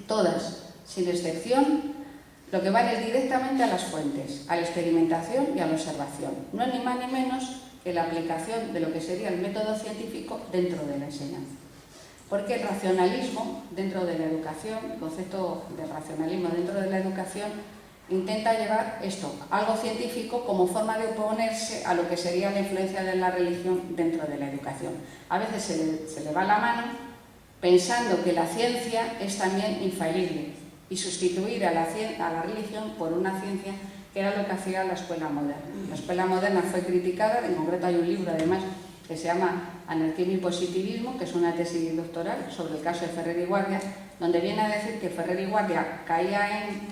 todas, sin excepción, lo que van es directamente a las fuentes, a la experimentación y a la observación. No es ni más ni menos que la aplicación de lo que sería el método científico dentro de la enseñanza. Porque el racionalismo dentro de la educación, el concepto de racionalismo dentro de la educación, intenta llevar esto, algo científico, como forma de oponerse a lo que sería la influencia de la religión dentro de la educación. A veces se le va la mano pensando que la ciencia es también infalible y sustituir a la religión por una ciencia que era lo que hacía la escuela moderna. La escuela moderna fue criticada, en concreto hay un libro además que se llama Anarquismo y Positivismo, que es una tesis doctoral sobre el caso de Ferrer y Guardia, donde viene a decir que Ferrer y Guardia caía en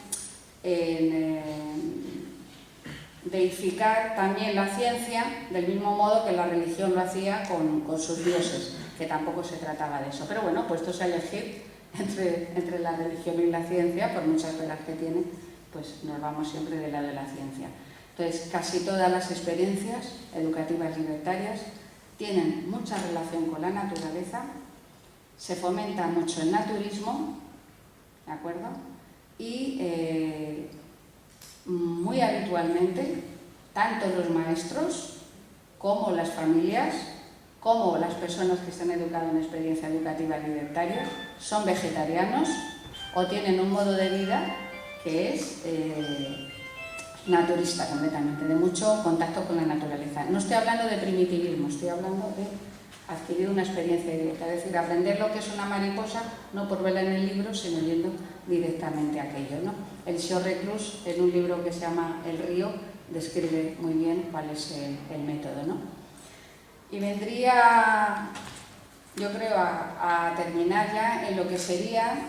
deificar también la ciencia del mismo modo que la religión lo hacía con sus dioses, que tampoco se trataba de eso. Pero bueno, puestos a elegir entre la religión y la ciencia, por muchas veras que tiene, pues nos vamos siempre del lado de la ciencia. Entonces, casi todas las experiencias educativas libertarias tienen mucha relación con la naturaleza, se fomenta mucho el naturismo, ¿de acuerdo? Y muy habitualmente, tanto los maestros como las familias, como las personas que están educadas en experiencia educativa libertaria, son vegetarianos o tienen un modo de vida que es naturista completamente, de mucho contacto con la naturaleza. No estoy hablando de primitivismo, estoy hablando de adquirir una experiencia directa, es decir, aprender lo que es una mariposa, no por verla en el libro, sino yendo directamente a aquello, ¿no? El Sior Reclus, en un libro que se llama El río, describe muy bien cuál es el método, ¿no? Y vendría, yo creo, a terminar ya en lo que serían,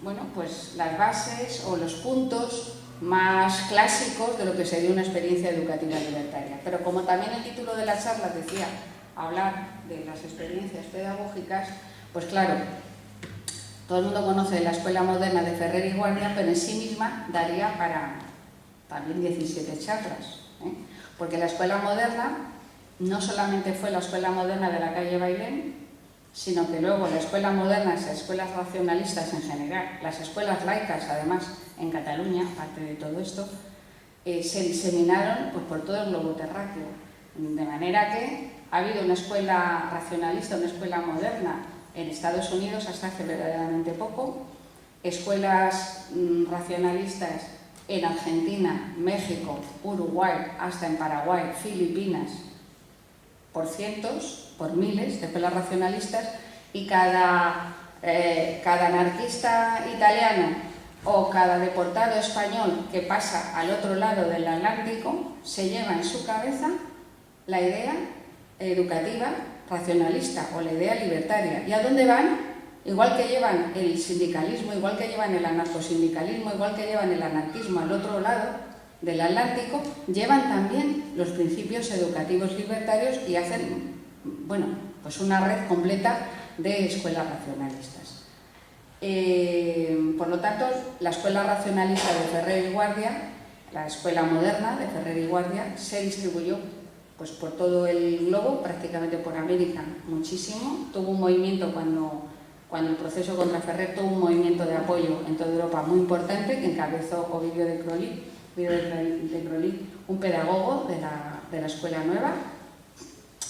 bueno, pues las bases o los puntos más clásicos de lo que sería una experiencia educativa libertaria. Pero como también el título de la charla decía hablar de las experiencias pedagógicas, pues claro, todo el mundo conoce la escuela moderna de Ferrer y Guardia, pero en sí misma daría para también 17 charlas, porque la escuela moderna no solamente fue la escuela moderna de la calle Bailén, sino que luego la escuela moderna, las escuelas racionalistas en general, las escuelas laicas además en Cataluña, aparte de todo esto, se diseminaron pues, por todo el globo terráqueo, de manera que Ha habido una escuela racionalista, una escuela moderna en Estados Unidos hasta hace verdaderamente poco, escuelas racionalistas en Argentina, México, Uruguay, hasta en Paraguay, Filipinas, por cientos, por miles de escuelas racionalistas, y cada anarquista italiano o cada deportado español que pasa al otro lado del Atlántico se lleva en su cabeza la idea educativa racionalista o la idea libertaria. ¿Y a dónde van? Igual que llevan el sindicalismo, igual que llevan el anarcosindicalismo, igual que llevan el anarquismo al otro lado del Atlántico, llevan también los principios educativos libertarios y hacen, bueno, pues una red completa de escuelas racionalistas. Por lo tanto, la escuela racionalista de Ferrer y Guardia, la escuela moderna de Ferrer y Guardia, se distribuyó pues por todo el globo, prácticamente por América muchísimo. Tuvo un movimiento cuando el proceso contra Ferrer tuvo un movimiento de apoyo en toda Europa muy importante que encabezó Ovidio de Crolí, un pedagogo de la escuela nueva,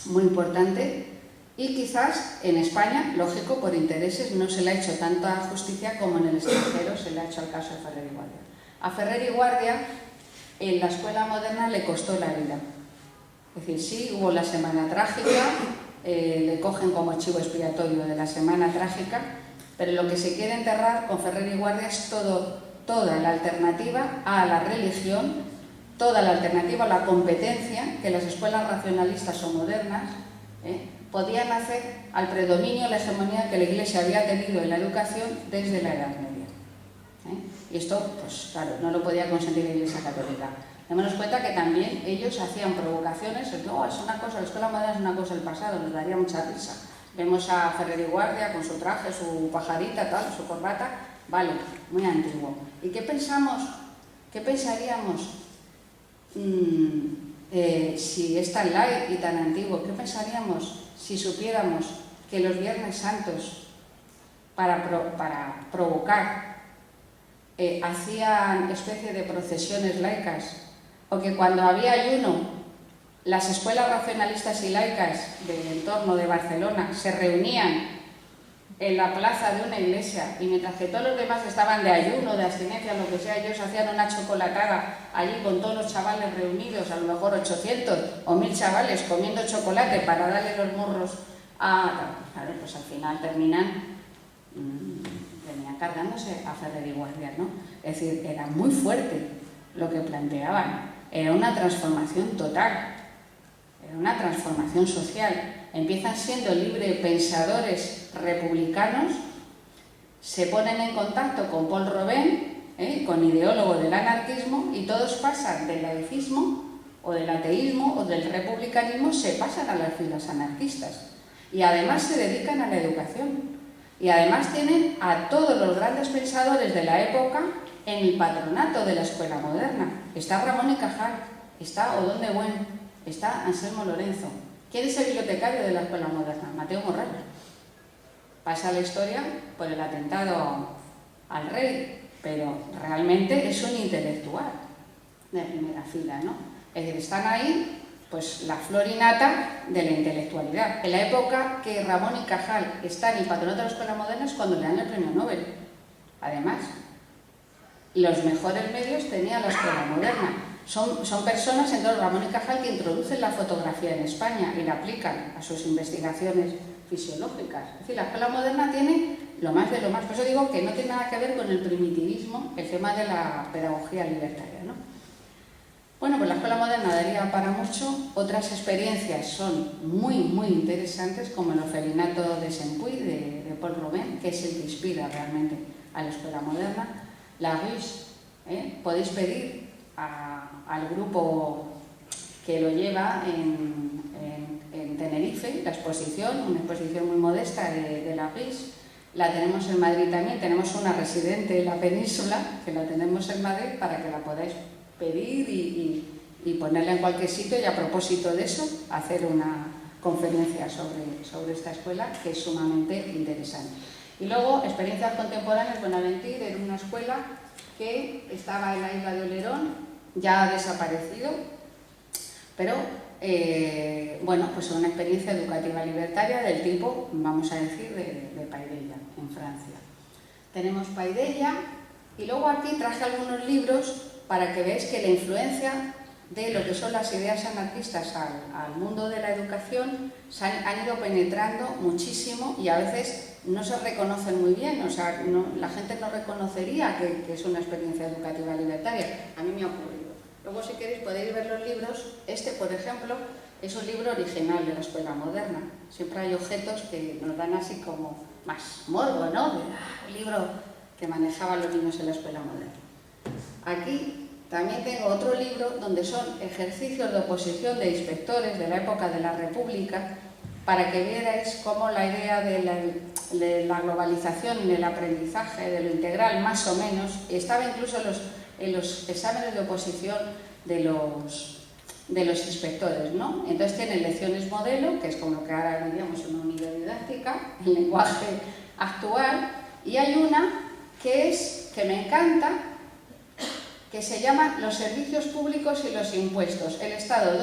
muy importante. Y quizás en España, lógico, por intereses no se le ha hecho tanta justicia como en el extranjero se le ha hecho al caso de Ferrer y Guardia. A Ferrer y Guardia en la escuela moderna le costó la vida. Es decir, sí, hubo la Semana Trágica, le cogen como chivo expiatorio de la Semana Trágica, pero lo que se quiere enterrar con Ferrer y Guardia es toda la alternativa a la religión, toda la alternativa a la competencia que las escuelas racionalistas o modernas podían hacer al predominio, la hegemonía que la Iglesia había tenido en la educación desde la Edad Media. Y esto, pues claro, no lo podía consentir la Iglesia Católica. Démonos cuenta que también ellos hacían provocaciones, no, es una cosa, la escuela moderna es una cosa del pasado, nos daría mucha risa. Vemos a Ferrer y Guardia con su traje, su pajarita, tal, su corbata, vale, muy antiguo. ¿Y qué pensamos? ¿Qué pensaríamos si es tan light y tan antiguo? ¿Qué pensaríamos si supiéramos que los Viernes Santos, para provocar, hacían especie de procesiones laicas, o que cuando había ayuno, las escuelas racionalistas y laicas del entorno de Barcelona se reunían en la plaza de una iglesia y mientras que todos los demás estaban de ayuno, de abstinencia, lo que sea, ellos hacían una chocolatada allí con todos los chavales reunidos, a lo mejor 800 o 1000 chavales comiendo chocolate para darle los morros a... Claro, pues al final terminan cargándose a Ferrer y Guardia, ¿no? Es decir, era muy fuerte lo que planteaban, era una transformación total, era una transformación social. Empiezan siendo librepensadores republicanos, se ponen en contacto con Paul Robin, con ideólogo del anarquismo, y todos pasan del laicismo o del ateísmo o del republicanismo, se pasan a las filas anarquistas y además se dedican a la educación. Y además tienen a todos los grandes pensadores de la época en el patronato de la escuela moderna. Está Ramón y Cajal, está Odón de Buen, está Anselmo Lorenzo. ¿Quién es el bibliotecario de la escuela moderna? Mateo Morral. Pasa la historia por el atentado al rey, pero realmente es un intelectual de primera fila, ¿no? Es decir, están ahí pues la flor innata de la intelectualidad. En la época que Ramón y Cajal están en el patronato de la escuela moderna es cuando le dan el premio Nobel. Además, los mejores medios tenía la escuela moderna. Son personas, entonces Ramón y Cajal, que introducen la fotografía en España y la aplican a sus investigaciones fisiológicas. Es decir, la escuela moderna tiene lo más de lo más. Por eso digo que no tiene nada que ver con el primitivismo, el tema de la pedagogía libertaria, ¿no? Bueno, pues la escuela moderna daría para mucho. Otras experiencias son muy, muy interesantes, como el orfelinato de Saint-Puy, de Paul Robin, que es el que inspira realmente a la escuela moderna. La Russe, podéis pedir al grupo que lo lleva en Tenerife, la exposición, una exposición muy modesta de la Russe. La tenemos en Madrid también, tenemos una residente en la península, que la tenemos en Madrid, para que la podáis pedir y ponerla en cualquier sitio, y a propósito de eso, hacer una conferencia sobre esta escuela, que es sumamente interesante. Y luego, experiencias contemporáneas. Bonaventure era una escuela que estaba en la isla de Olerón, ya ha desaparecido, pero bueno, pues una experiencia educativa libertaria del tipo, vamos a decir, de Paideia, en Francia. Tenemos Paideia y luego aquí traje algunos libros para que veáis que la influencia de lo que son las ideas anarquistas al mundo de la educación han ido penetrando muchísimo y a veces no se reconocen muy bien, o sea, la gente no reconocería que es una experiencia educativa libertaria. A mí me ha ocurrido. Luego, si queréis, podéis ver los libros. Este, por ejemplo, es un libro original de la escuela moderna. Siempre hay objetos que nos dan así como más morbo, ¿no? Un libro que manejaban los niños en la escuela moderna. Aquí también tengo otro libro donde son ejercicios de oposición de inspectores de la época de la República, para que vierais cómo la idea de la globalización en el aprendizaje, de lo integral más o menos, estaba incluso en los exámenes de oposición de los inspectores, ¿no? Entonces tienen lecciones modelo, que es como lo que ahora diríamos una unidad didáctica, el lenguaje actual, y hay una que me encanta, que se llama Los servicios públicos y los impuestos, el Estado,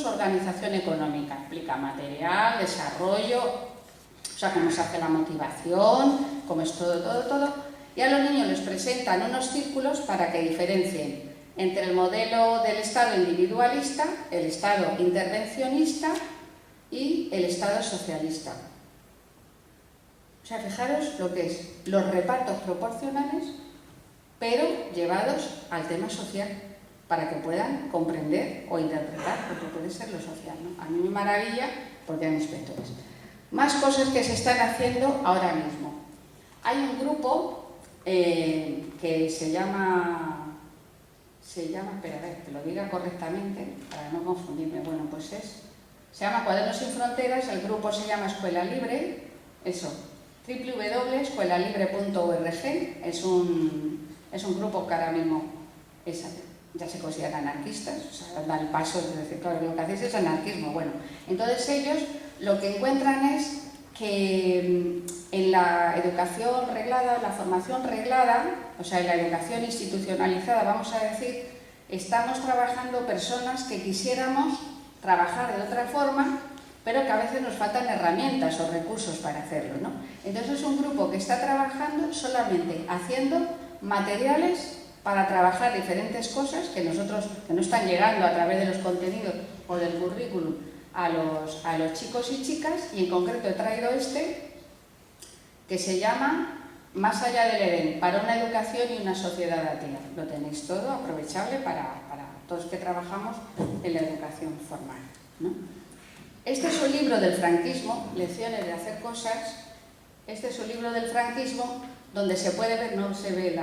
organización económica. Explica material, desarrollo, o sea, cómo se hace la motivación, cómo es todo. Y a los niños les presentan unos círculos para que diferencien entre el modelo del Estado individualista, el Estado intervencionista y el Estado socialista. O sea, fijaros lo que es los repartos proporcionales, pero llevados al tema social, para que puedan comprender o interpretar lo que puede ser lo social, ¿no? A mí me maravilla porque hay inspectores. Más cosas que se están haciendo ahora mismo. Hay un grupo que se llama, espera, a ver, que lo diga correctamente para no confundirme, bueno, pues se llama Cuadernos sin Fronteras, el grupo se llama Escuela Libre, eso, www.escuelalibre.org, es un grupo que ahora mismo ya se consideran anarquistas, o sea, da el paso de decir, claro, lo que hacéis es anarquismo. Bueno, entonces ellos lo que encuentran es que en la educación reglada, la formación reglada, o sea, en la educación institucionalizada, vamos a decir, estamos trabajando personas que quisiéramos trabajar de otra forma, pero que a veces nos faltan herramientas o recursos para hacerlo, ¿no? Entonces es un grupo que está trabajando solamente haciendo materiales para trabajar diferentes cosas que no están llegando a través de los contenidos o del currículum a los chicos y chicas, y en concreto he traído que se llama Más allá del Edén, para una educación y una sociedad atea. Lo tenéis todo aprovechable para todos que trabajamos en la educación formal, ¿no? Este es un libro del franquismo, Lecciones de hacer cosas. Este es un libro del franquismo donde se puede ver, no se ve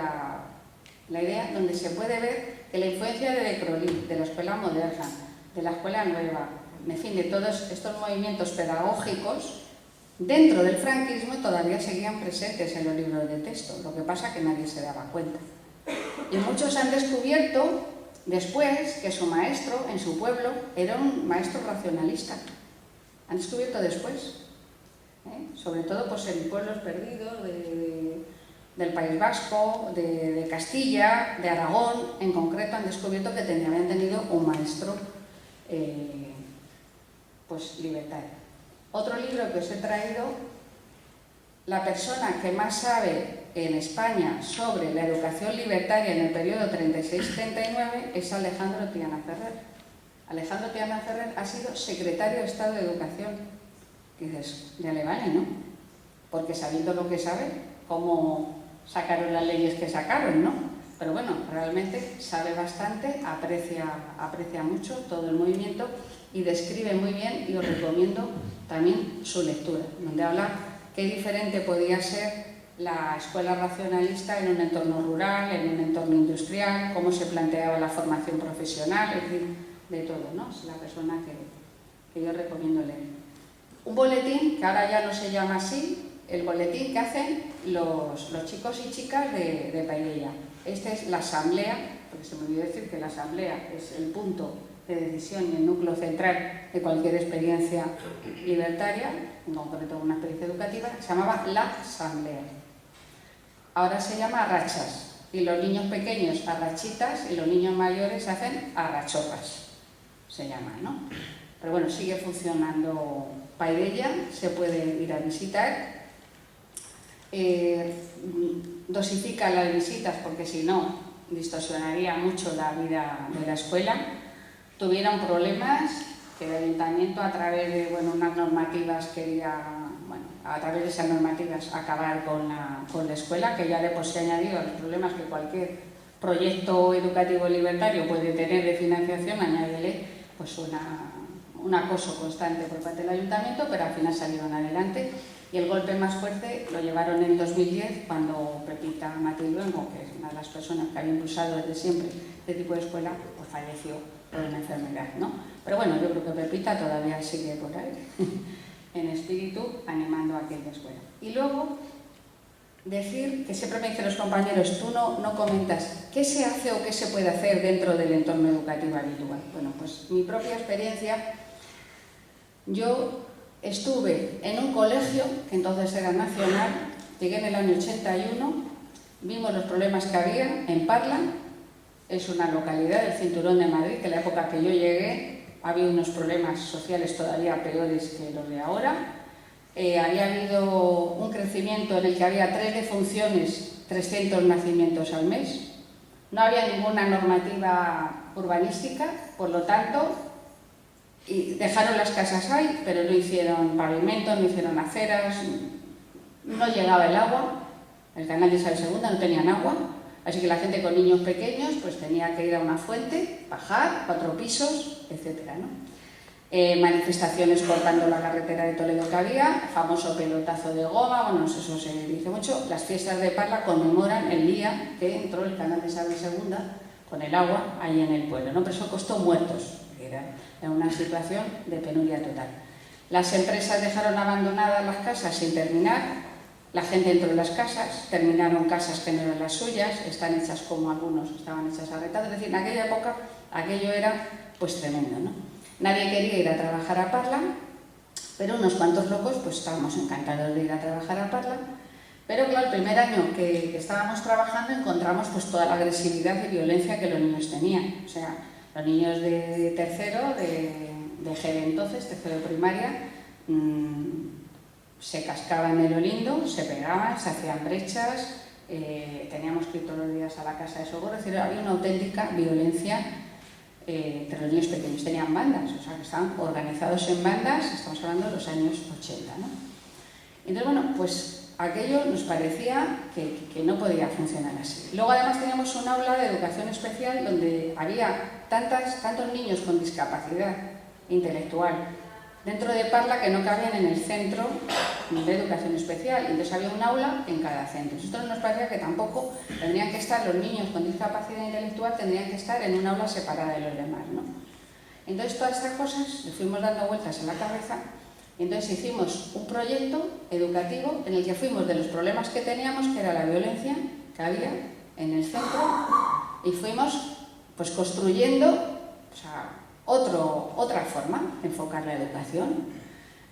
la idea, donde se puede ver que la influencia de Crolí, de la escuela moderna, de la escuela nueva, en fin, de todos estos movimientos pedagógicos dentro del franquismo todavía seguían presentes en los libros de texto, lo que pasa que nadie se daba cuenta. Y muchos han descubierto después que su maestro en su pueblo era un maestro racionalista. Han descubierto después, sobre todo pues, en pueblos perdidos del País Vasco, de Castilla, de Aragón, en concreto han descubierto que habían tenido un maestro pues libertario. Otro libro que os he traído, la persona que más sabe en España sobre la educación libertaria en el periodo 36-39 es Alejandro Tiana Ferrer. Alejandro Tiana Ferrer ha sido secretario de Estado de Educación. Y dices, ya le vale, ¿no? Porque sabiendo lo que sabe, cómo sacaron las leyes que sacaron, ¿no? Pero bueno, realmente sabe bastante, aprecia mucho todo el movimiento y describe muy bien, y os recomiendo también su lectura, donde habla qué diferente podía ser la escuela racionalista en un entorno rural, en un entorno industrial, cómo se planteaba la formación profesional, es decir, de todo, ¿no? Es la persona que yo recomiendo leer. Un boletín, que ahora ya no se llama así, el boletín que hacen los chicos y chicas de Paideia. Esta es la asamblea, porque se me olvidó decir que la asamblea es el punto de decisión y el núcleo central de cualquier experiencia libertaria, en concreto una experiencia educativa, se llamaba la asamblea. Ahora se llama arrachas, y los niños pequeños arrachitas y los niños mayores hacen arrachopas, se llama, ¿no? pero bueno, sigue funcionando Paidella, se puede ir a visitar. Dosifica las visitas porque si no distorsionaría mucho la vida de la escuela. Tuvieron problemas que el ayuntamiento a través de unas normativas quería, a través de esas normativas acabar con la escuela, que ya de por sí añadido a los problemas que cualquier proyecto educativo libertario puede tener de financiación, añádele pues un acoso constante por parte del ayuntamiento, pero al final salieron adelante. Y el golpe más fuerte lo llevaron en 2010 cuando Pepita Matilduengo, que es una de las personas que había impulsado desde siempre este tipo de escuela, pues falleció por una enfermedad, ¿no? Pero bueno, yo creo que Pepita todavía sigue por ahí, en espíritu, animando a aquella escuela. Y luego, decir que siempre me dicen los compañeros, tú no comentas qué se hace o qué se puede hacer dentro del entorno educativo habitual. Bueno, pues mi propia experiencia, yo estuve en un colegio, que entonces era nacional, llegué en el año 81, vimos los problemas que había en Parla, es una localidad del cinturón de Madrid, que en la época que yo llegué había unos problemas sociales todavía peores que los de ahora. Había habido un crecimiento en el que había 3 defunciones, 300 nacimientos al mes. No había ninguna normativa urbanística, por lo tanto, y dejaron las casas ahí, pero no hicieron pavimento, no hicieron aceras, no llegaba el agua, el canal de Isabel II no tenían agua, así que la gente con niños pequeños pues tenía que ir a una fuente, bajar, 4 pisos, etcétera, ¿no? Manifestaciones cortando la carretera de Toledo que había, famoso pelotazo de goma, bueno, eso se dice mucho. Las fiestas de Parla conmemoran el día que entró el canal de Isabel II con el agua ahí en el pueblo, ¿no? Pero eso costó muertos, era una situación de penuria total. Las empresas dejaron abandonadas las casas sin terminar, la gente entró en las casas, terminaron casas que no eran las suyas, están hechas como algunos estaban hechas a retazos, es decir, en aquella época aquello era pues tremendo, ¿no? Nadie quería ir a trabajar a Parla, pero unos cuantos locos pues estábamos encantados de ir a trabajar a Parla. Pero claro, el primer año que estábamos trabajando encontramos pues toda la agresividad y violencia que los niños tenían. O sea, los niños de tercero, de GB entonces, tercero de primaria, se cascaban en lo lindo, se pegaban, se hacían brechas, teníamos que ir todos los días a la casa de socorro, es decir, había una auténtica violencia. Pero los niños pequeños tenían bandas, o sea, que estaban organizados en bandas, estamos hablando de los años 80, ¿no? Entonces, bueno, pues aquello nos parecía que no podía funcionar así. Luego, además, teníamos un aula de educación especial donde había tantos niños con discapacidad intelectual dentro de Parla que no cabían en el centro de educación especial. Entonces había un aula en cada centro. Esto nos parecía que tampoco tendrían que estar los niños con discapacidad intelectual, tendrían que estar en un aula separada de los demás, ¿no? Entonces todas estas cosas le fuimos dando vueltas en la cabeza y entonces hicimos un proyecto educativo en el que fuimos de los problemas que teníamos, que era la violencia que había en el centro, y fuimos pues construyendo, o sea, otra forma de enfocar la educación.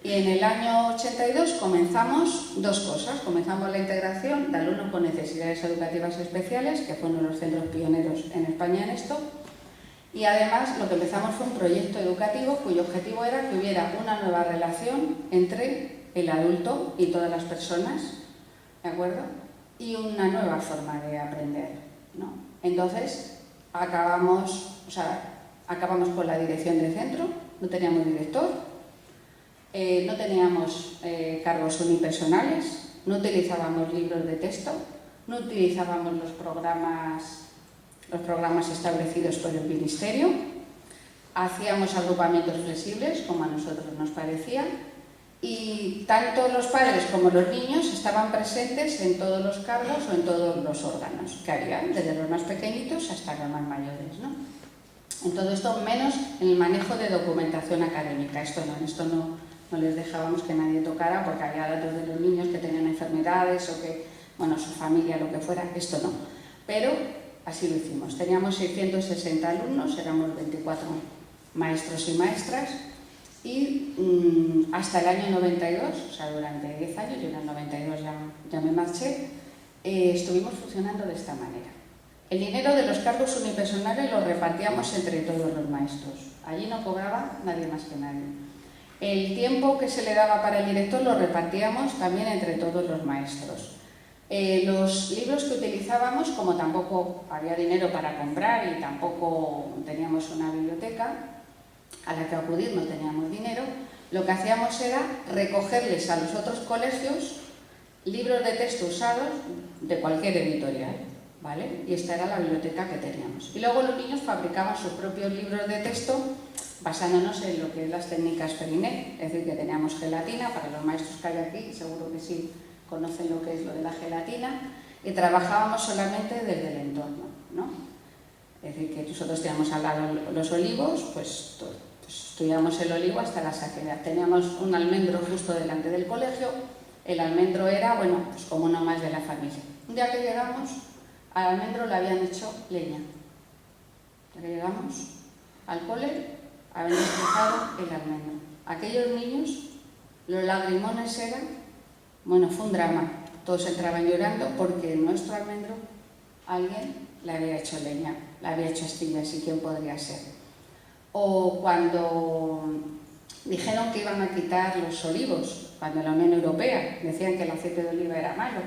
Y en el año 82 comenzamos 2 cosas. Comenzamos la integración de alumnos con necesidades educativas especiales, que fue uno de los centros pioneros en España en esto. Y además lo que empezamos fue un proyecto educativo cuyo objetivo era que hubiera una nueva relación entre el adulto y todas las personas, ¿de acuerdo? Y una nueva forma de aprender, ¿no? Entonces acabamos con la dirección del centro, no teníamos director, no teníamos cargos unipersonales, no utilizábamos libros de texto, no utilizábamos los programas establecidos por el Ministerio, hacíamos agrupamientos flexibles como a nosotros nos parecía, y tanto los padres como los niños estaban presentes en todos los cargos o en todos los órganos que había, desde los más pequeñitos hasta los más mayores, ¿no? En todo esto, menos en el manejo de documentación académica. Esto no les dejábamos que nadie tocara porque había datos de los niños que tenían enfermedades o que, bueno, su familia, lo que fuera, esto no. Pero así lo hicimos. Teníamos 660 alumnos, éramos 24 maestros y maestras y hasta el año 92, o sea, durante 10 años, yo en el 92 ya me marché, estuvimos funcionando de esta manera. El dinero de los cargos unipersonales lo repartíamos entre todos los maestros. Allí no cobraba nadie más que nadie. El tiempo que se le daba para el director lo repartíamos también entre todos los maestros. Los libros que utilizábamos, como tampoco había dinero para comprar y tampoco teníamos una biblioteca a la que acudir, no teníamos dinero, lo que hacíamos era recogerles a los otros colegios libros de texto usados de cualquier editorial, ¿vale? Y esta era la biblioteca que teníamos. Y luego los niños fabricaban sus propios libros de texto basándonos en lo que es las técnicas Freinet, es decir, que teníamos gelatina, para los maestros que hay aquí, seguro que sí conocen lo que es lo de la gelatina, y trabajábamos solamente desde el entorno, ¿no? Es decir, que nosotros teníamos al lado los olivos, pues estudiamos el olivo hasta la saciedad. Teníamos un almendro justo delante del colegio, el almendro era, bueno, pues como uno más de la familia. Un día que llegamos, al almendro le habían hecho leña. Ya que llegamos al cole, habían destrozado el almendro. Aquellos niños, los lagrimones eran, bueno, fue un drama. Todos entraban llorando porque en nuestro almendro alguien le había hecho leña, le había hecho astillas, y quién podría ser. O cuando dijeron que iban a quitar los olivos, cuando la Unión Europea decían que el aceite de oliva era malo.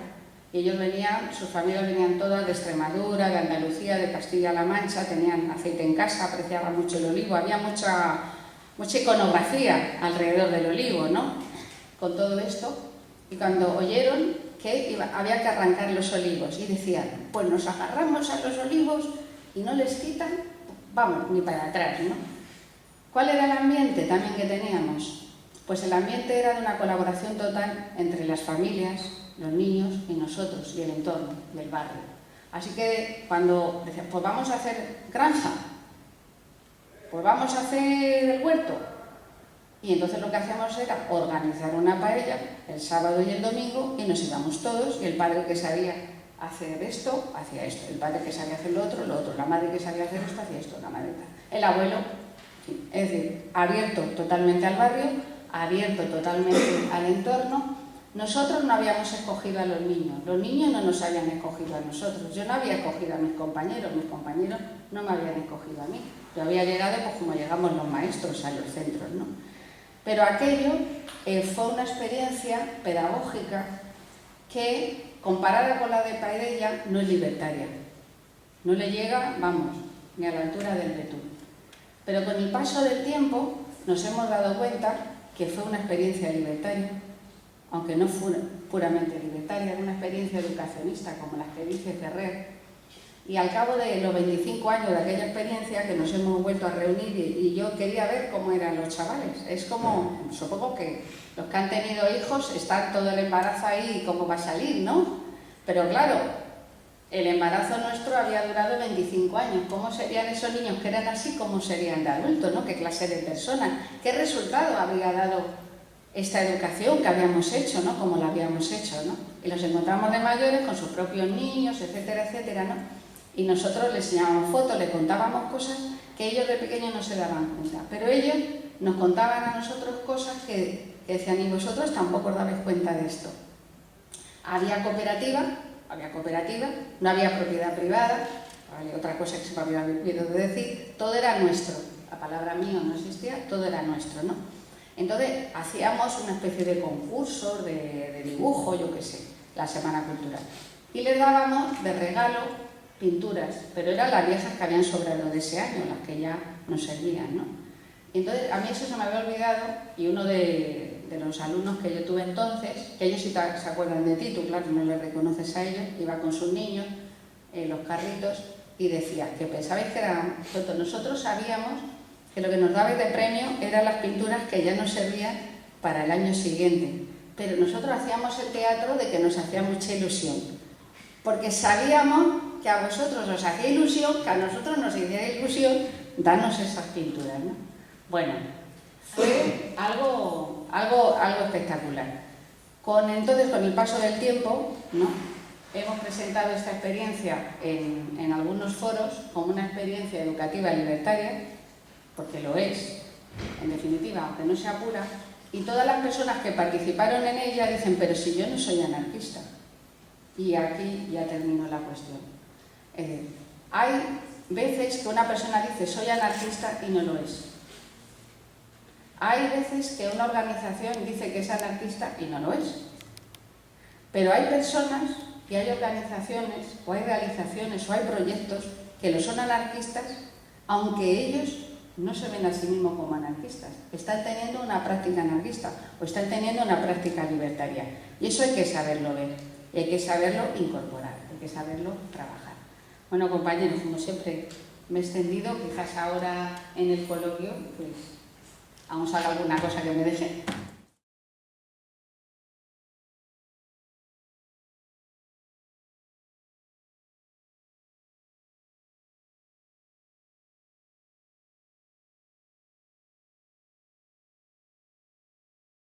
Y ellos venían, sus familias venían todas de Extremadura, de Andalucía, de Castilla-La Mancha, tenían aceite en casa, apreciaban mucho el olivo, había mucha iconografía alrededor del olivo, ¿no? Con todo esto, y cuando oyeron que había que arrancar los olivos y decían, pues nos agarramos a los olivos y no les quitan, vamos, ni para atrás, ¿no? ¿Cuál era el ambiente también que teníamos? Pues el ambiente era de una colaboración total entre las familias, los niños y nosotros, y el entorno del barrio. Así que cuando decían, pues vamos a hacer granja, pues vamos a hacer el huerto, y entonces lo que hacíamos era organizar una paella el sábado y el domingo, y nos íbamos todos, y el padre que sabía hacer esto, hacía esto, el padre que sabía hacer lo otro, la madre que sabía hacer esto, hacía esto, la madre, el abuelo, es decir, abierto totalmente al barrio, abierto totalmente al entorno. Nosotros no habíamos escogido a los niños no nos habían escogido a nosotros, yo no había escogido a mis compañeros no me habían escogido a mí, yo había llegado pues como llegamos los maestros a los centros, ¿no? Pero aquello fue una experiencia pedagógica que, comparada con la de Paidella, no es libertaria, no le llega, vamos, ni a la altura del betún. Pero con el paso del tiempo nos hemos dado cuenta que fue una experiencia libertaria, aunque no fue puramente libertaria, era una experiencia educacionista, como las que dice Ferrer. Y al cabo de los 25 años de aquella experiencia, que nos hemos vuelto a reunir y yo quería ver cómo eran los chavales. Es como, supongo que los que han tenido hijos, está todo el embarazo ahí y cómo va a salir, ¿no? Pero claro, el embarazo nuestro había durado 25 años. ¿Cómo serían esos niños que eran así? ¿Cómo serían de adultos, ¿no? ¿Qué clase de personas? ¿Qué resultado habría dado esta educación que habíamos hecho, ¿no? Como la habíamos hecho, ¿no? Y los encontramos de mayores con sus propios niños, etcétera, etcétera, ¿no? Y nosotros les enseñábamos fotos, les contábamos cosas que ellos de pequeños no se daban cuenta. Pero ellos nos contaban a nosotros cosas que decían, y vosotros tampoco os dabais cuenta de esto. Había cooperativa, no había propiedad privada, ¿vale? Otra cosa que se me había olvidado de decir, todo era nuestro. La palabra mío no existía, todo era nuestro, ¿no? Entonces hacíamos una especie de concurso, de dibujo, yo qué sé, la Semana Cultural. Y les dábamos de regalo pinturas, pero eran las viejas que habían sobrado de ese año, las que ya nos servían, ¿no? Y entonces a mí eso se me había olvidado, y uno de los alumnos que yo tuve entonces, que ellos sí se acuerdan de ti, tú claro no les reconoces a ellos, iba con sus niños en los carritos y decía que pensabais que eran tontos. Nosotros sabíamos que lo que nos dabais de premio eran las pinturas que ya nos servían para el año siguiente, pero nosotros hacíamos el teatro de que nos hacía mucha ilusión, porque sabíamos que a vosotros os hacía ilusión, que a nosotros nos hacía ilusión darnos esas pinturas, ¿no? Bueno, fue algo espectacular. Entonces, con el paso del tiempo, ¿no? Hemos presentado esta experiencia en algunos foros como una experiencia educativa libertaria, porque lo es, en definitiva, aunque no sea pura, y todas las personas que participaron en ella dicen, pero si yo no soy anarquista. Y aquí ya terminó la cuestión. Hay veces que una persona dice soy anarquista y no lo es. Hay veces que una organización dice que es anarquista y no lo es. Pero hay personas y hay organizaciones o hay realizaciones o hay proyectos que lo son anarquistas, aunque ellos no se ven a sí mismos como anarquistas. Están teniendo una práctica anarquista o están teniendo una práctica libertaria. Y eso hay que saberlo ver, y hay que saberlo incorporar, hay que saberlo trabajar. Bueno, compañeros, como siempre me he extendido, quizás ahora en el coloquio pues aún salga alguna cosa que me deje.